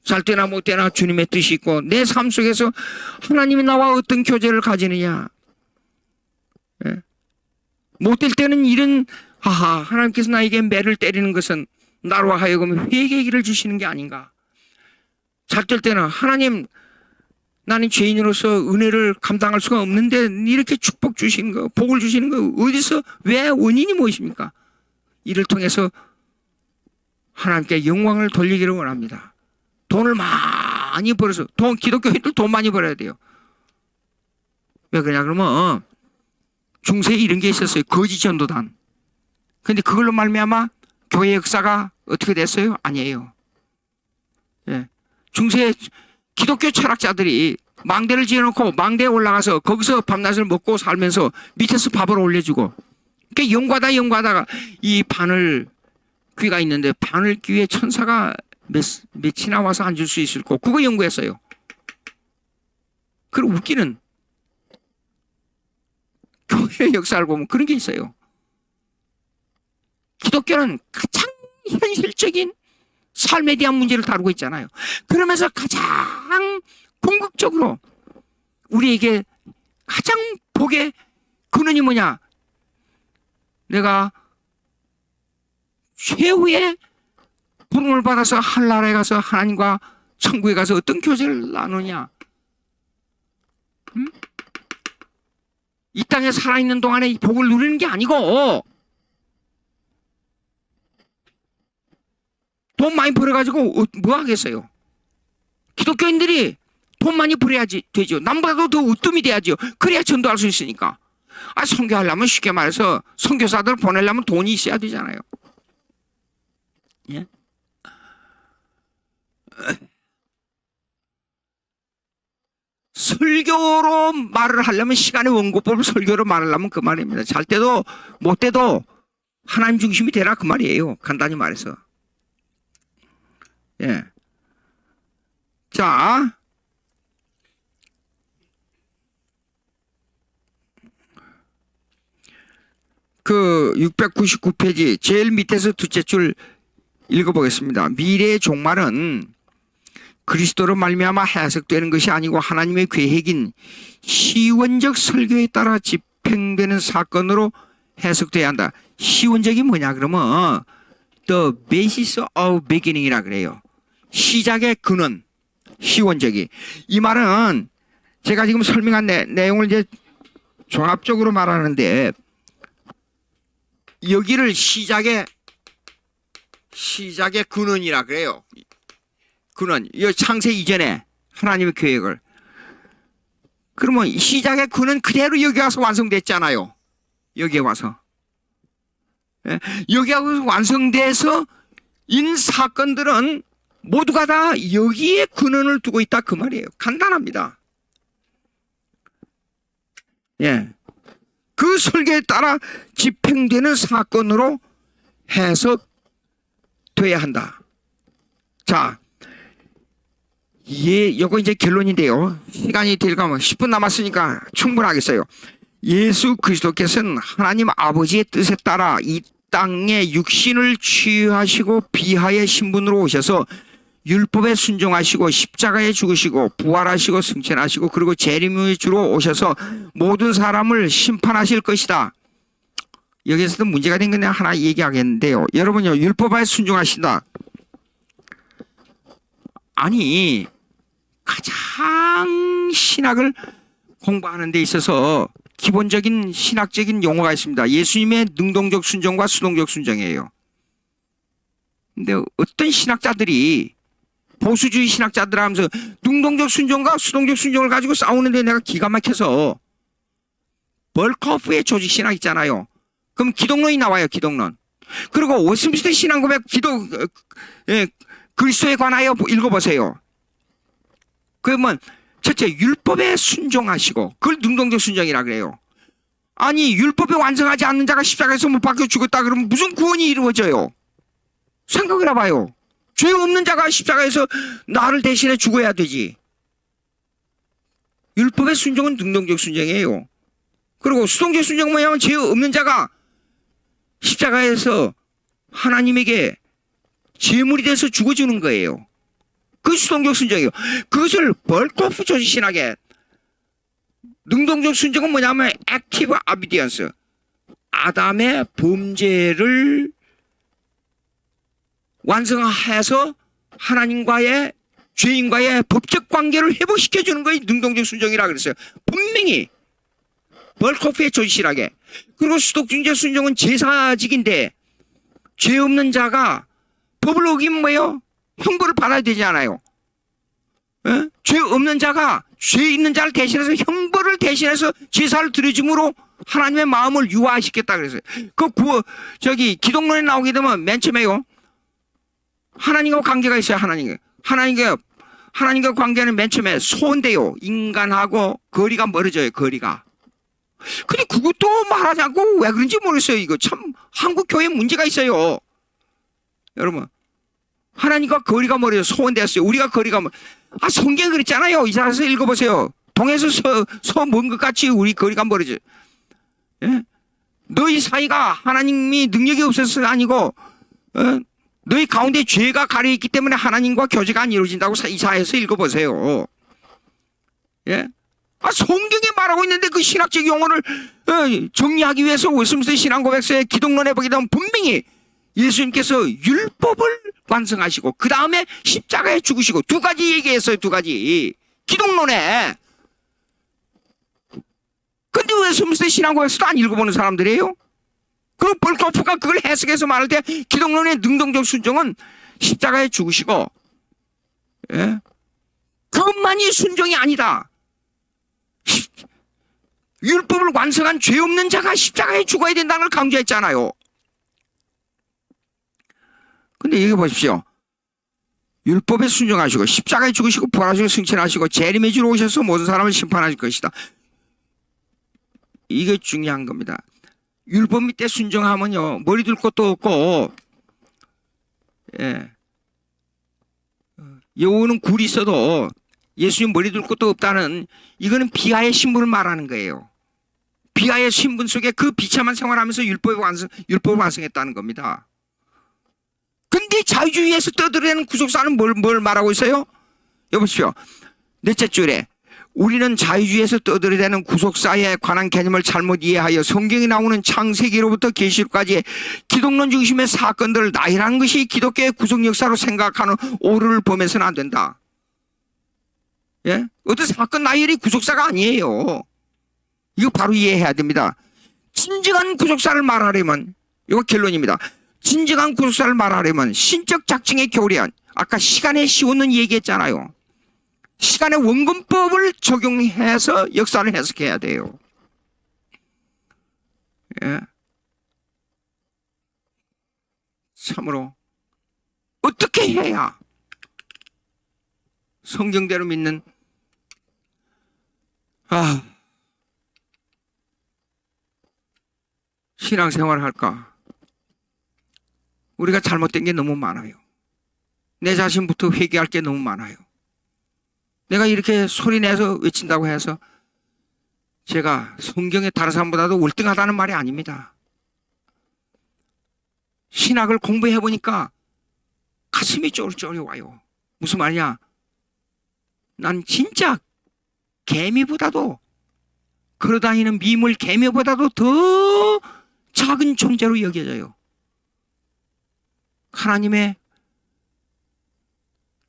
잘 때나 못 때나 주님의 뜻이 있고 내 삶 속에서 하나님이 나와 어떤 교제를 가지느냐, 예? 못 될 때는 이런 하나님께서 나에게 매를 때리는 것은 나로 하여금 회개의 길을 주시는 게 아닌가. 잘 될 때는 하나님, 나는 죄인으로서 은혜를 감당할 수가 없는데 이렇게 축복 주시는 거, 복을 주시는 거 어디서, 왜, 원인이 무엇입니까? 이를 통해서 하나님께 영광을 돌리기를 원합니다. 돈을 많이 벌어서, 기독교인들 돈 많이 벌어야 돼요. 왜 그러냐 그러면 중세에 이런 게 있었어요. 거지 전도단. 근데 그걸로 말미암아 교회 역사가 어떻게 됐어요? 아니에요. 예. 중세 기독교 철학자들이 망대를 지어놓고 망대에 올라가서 거기서 밤낮을 먹고 살면서 밑에서 밥을 올려주고, 그러니까 영과다가 이 바늘 귀가 있는데 바늘 귀에 천사가 몇이나 와서 앉을 수 있을 거, 그거 연구했어요. 그리고 웃기는 교회 역사를 보면 그런 게 있어요. 기독교는 가장 현실적인 삶에 대한 문제를 다루고 있잖아요. 그러면서 가장 궁극적으로 우리에게 가장 복의 근원이 뭐냐? 내가 최후의 부름을 받아서 한나라에 가서 하나님과 천국에 가서 어떤 교제를 나누냐? 이 땅에 살아있는 동안에 이 복을 누리는 게 아니고 돈 많이 벌어가지고 뭐 하겠어요? 기독교인들이 돈 많이 벌어야지 되죠. 남보다도 더 으뜸이 돼야죠. 그래야 전도할 수 있으니까. 선교하려면 쉽게 말해서 선교사들 보내려면 돈이 있어야 되잖아요. 예? 설교로 말을 하려면, 시간의 원고법을 설교로 말하려면 그 말입니다. 잘 때도 못 때도 하나님 중심이 되라, 그 말이에요. 간단히 말해서. 예. 자, 그 699페이지 제일 밑에서 둘째 줄 읽어보겠습니다. 미래의 종말은 그리스도로 말미암아 해석되는 것이 아니고 하나님의 계획인 시원적 설교에 따라 집행되는 사건으로 해석돼야 한다. 시원적이 뭐냐 그러면 the basis of beginning이라 그래요. 시작의 근원, 시원적이. 이 말은 제가 지금 설명한 내용을 이제 종합적으로 말하는데, 여기를 시작의 근원이라 그래요. 근원, 이 창세 이전에 하나님의 계획을. 그러면 시작의 근원 그대로 여기 와서 완성됐잖아요. 여기에 와서. 여기 와서 완성돼서 인 사건들은 모두가 다 여기에 근원을 두고 있다 그 말이에요. 간단합니다. 예, 그 설계에 따라 집행되는 사건으로 해석돼야 한다. 자, 요거 이제 결론인데요. 시간이 될까면 10분 남았으니까 충분하겠어요. 예수 그리스도께서는 하나님 아버지의 뜻에 따라 이 땅에 육신을 취하시고 비하의 신분으로 오셔서 율법에 순종하시고 십자가에 죽으시고 부활하시고 승천하시고 그리고 재림의 주로 오셔서 모든 사람을 심판하실 것이다. 여기서도 문제가 된 건 하나 얘기하겠는데요. 여러분요, 율법에 순종하신다. 아니, 가장 신학을 공부하는 데 있어서 기본적인 신학적인 용어가 있습니다. 예수님의 능동적 순종과 수동적 순종이에요. 근데 어떤 신학자들이 보수주의 신학자들 하면서 능동적 순종과 수동적 순종을 가지고 싸우는데 내가 기가 막혀서 벌커프의 조직 신학 있잖아요. 그럼 기독론이 나와요. 기독론. 그리고 웨스민스터 신앙고백 그리스도에 관하여 읽어보세요. 그러면 첫째 율법에 순종하시고 그걸 능동적 순종이라 그래요. 아니 율법에 완성하지 않는 자가 십자가에서 못 박혀 죽었다 그러면 무슨 구원이 이루어져요? 생각을 해봐요. 죄 없는 자가 십자가에서 나를 대신해 죽어야 되지. 율법의 순종은 능동적 순종이에요. 그리고 수동적 순종은 뭐냐면 죄 없는 자가 십자가에서 하나님에게 제물이 돼서 죽어주는 거예요. 그 수동적 순종이에요. 그것을 벌코프 조직 신학에 능동적 순종은 뭐냐면 액티브 아비디언스, 아담의 범죄를 완성해서 하나님과의 죄인과의 법적 관계를 회복시켜주는 것이 능동적 순종이라 그랬어요. 분명히 벌코프의 조직 신학에. 그리고 수동적 순종은 제사직인데 죄 없는 자가 법을 어기면 뭐예요? 형벌을 받아야 되지 않아요? 에? 죄 없는 자가 죄 있는 자를 대신해서 형벌을 대신해서 제사를 드려줌으로 하나님의 마음을 유화시켰다 그랬어요. 기독론에 나오게 되면 맨 처음에요. 하나님과 관계가 있어요. 하나님과 관계는 맨 처음에 소인데요. 인간하고 거리가 멀어져요. 거리가. 근데 그것도 말하지 않고 왜 그런지 모르겠어요. 이거 참 한국 교회에 문제가 있어요. 여러분. 하나님과 거리가 멀어요. 소원되었어요. 우리가 거리가 성경에 그랬잖아요. 이사야서 읽어보세요. 동에서 먼 것 같이 우리 거리가 멀어져. 예? 너희 사이가 하나님이 능력이 없어서 아니고 너희 가운데 죄가 가려있기 때문에 하나님과 교제가 안 이루어진다고 이사야서 읽어보세요. 예? 성경이 말하고 있는데 그 신학적 용어를 정리하기 위해서 웨스민스터 신앙고백서의 기독론에 보게 되면 분명히 예수님께서 율법을 완성하시고 그 다음에 십자가에 죽으시고 두 가지 얘기했어요. 두 가지 기독론에. 근데 왜 웨스민스터 신앙고백서도 안 읽어보는 사람들이에요? 그리고 벌코프가 그걸 해석해서 말할 때 기독론의 능동적 순종은 십자가에 죽으시고 그것만이 순종이 아니다. 율법을 완성한 죄 없는 자가 십자가에 죽어야 된다는 걸 강조했잖아요. 근데 여기 보십시오. 율법에 순종하시고 십자가에 죽으시고 부활하시고 승천하시고 재림의 주로 오셔서 모든 사람을 심판하실 것이다. 이게 중요한 겁니다. 율법 밑에 순종하면요 머리 둘 것도 없고 여우는 굴이 있어도 예수님 머리 둘 것도 없다는 이거는 비하의 신분을 말하는 거예요. 비하의 신분 속에 그 비참한 생활하면서 율법을 완성했다는 겁니다. 근데 자유주의에서 떠들어내는 구속사는 뭘 말하고 있어요? 여보십시오. 넷째 줄에 우리는 자유주의에서 떠들어대는 구속사에 관한 개념을 잘못 이해하여 성경이 나오는 창세기로부터 계시록까지 기독론 중심의 사건들을 나열한 것이 기독교의 구속 역사로 생각하는 오류를 범해서는 안 된다. 예? 어떤 사건 나열이 구속사가 아니에요. 이거 바로 이해해야 됩니다. 진정한 구속사를 말하려면 이거 결론입니다. 진정한 구속사를 말하려면 신적 작정의 교리안, 아까 시간에 씌우는 얘기했잖아요. 시간의 원근법을 적용해서 역사를 해석해야 돼요. 예. 참으로 어떻게 해야 성경대로 믿는 신앙생활 할까? 우리가 잘못된 게 너무 많아요. 내 자신부터 회개할 게 너무 많아요. 내가 이렇게 소리내서 외친다고 해서 제가 성경에 다른 사람보다도 월등하다는 말이 아닙니다. 신학을 공부해 보니까 가슴이 쫄쫄이 와요. 무슨 말이냐? 난 진짜 개미보다도, 걸어다니는 미물 개미보다도 더 작은 존재로 여겨져요. 하나님의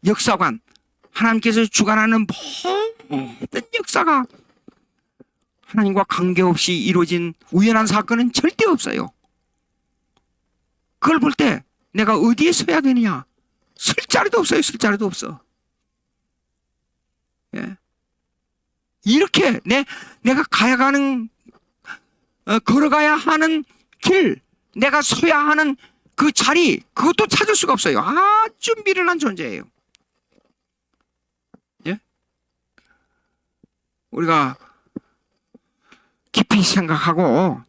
역사관, 하나님께서 주관하는 모든 역사가 하나님과 관계없이 이루어진 우연한 사건은 절대 없어요. 그걸 볼 때 내가 어디에 서야 되느냐? 쓸 자리도 없어요. 쓸 자리도 없어. 예. 이렇게 내가 걸어가야 하는 길, 내가 서야 하는 그 자리, 그것도 찾을 수가 없어요. 아주 미련한 존재예요. 예? 우리가 깊이 생각하고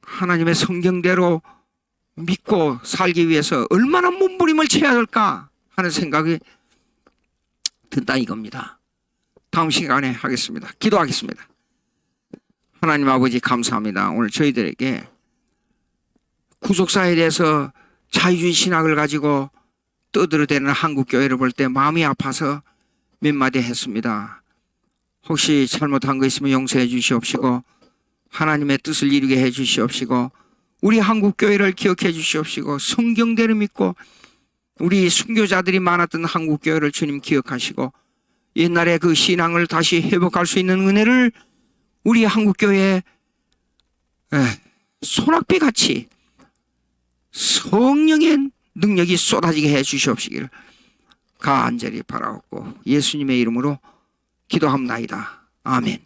하나님의 성경대로 믿고 살기 위해서 얼마나 몸부림을 쳐야 될까 하는 생각이 든다 이겁니다. 다음 시간에 하겠습니다. 기도하겠습니다. 하나님 아버지 감사합니다. 오늘 저희들에게 구속사에 대해서 자유주의 신학을 가지고 떠들어대는 한국교회를 볼 때 마음이 아파서 몇 마디 했습니다. 혹시 잘못한 거 있으면 용서해 주시옵시고 하나님의 뜻을 이루게 해 주시옵시고 우리 한국교회를 기억해 주시옵시고 성경대로 믿고 우리 순교자들이 많았던 한국교회를 주님 기억하시고 옛날에 그 신앙을 다시 회복할 수 있는 은혜를 우리 한국교회에 소낙비같이 성령의 능력이 쏟아지게 해 주시옵시기를 간절히 바라옵고 예수님의 이름으로 기도합나이다. 아멘.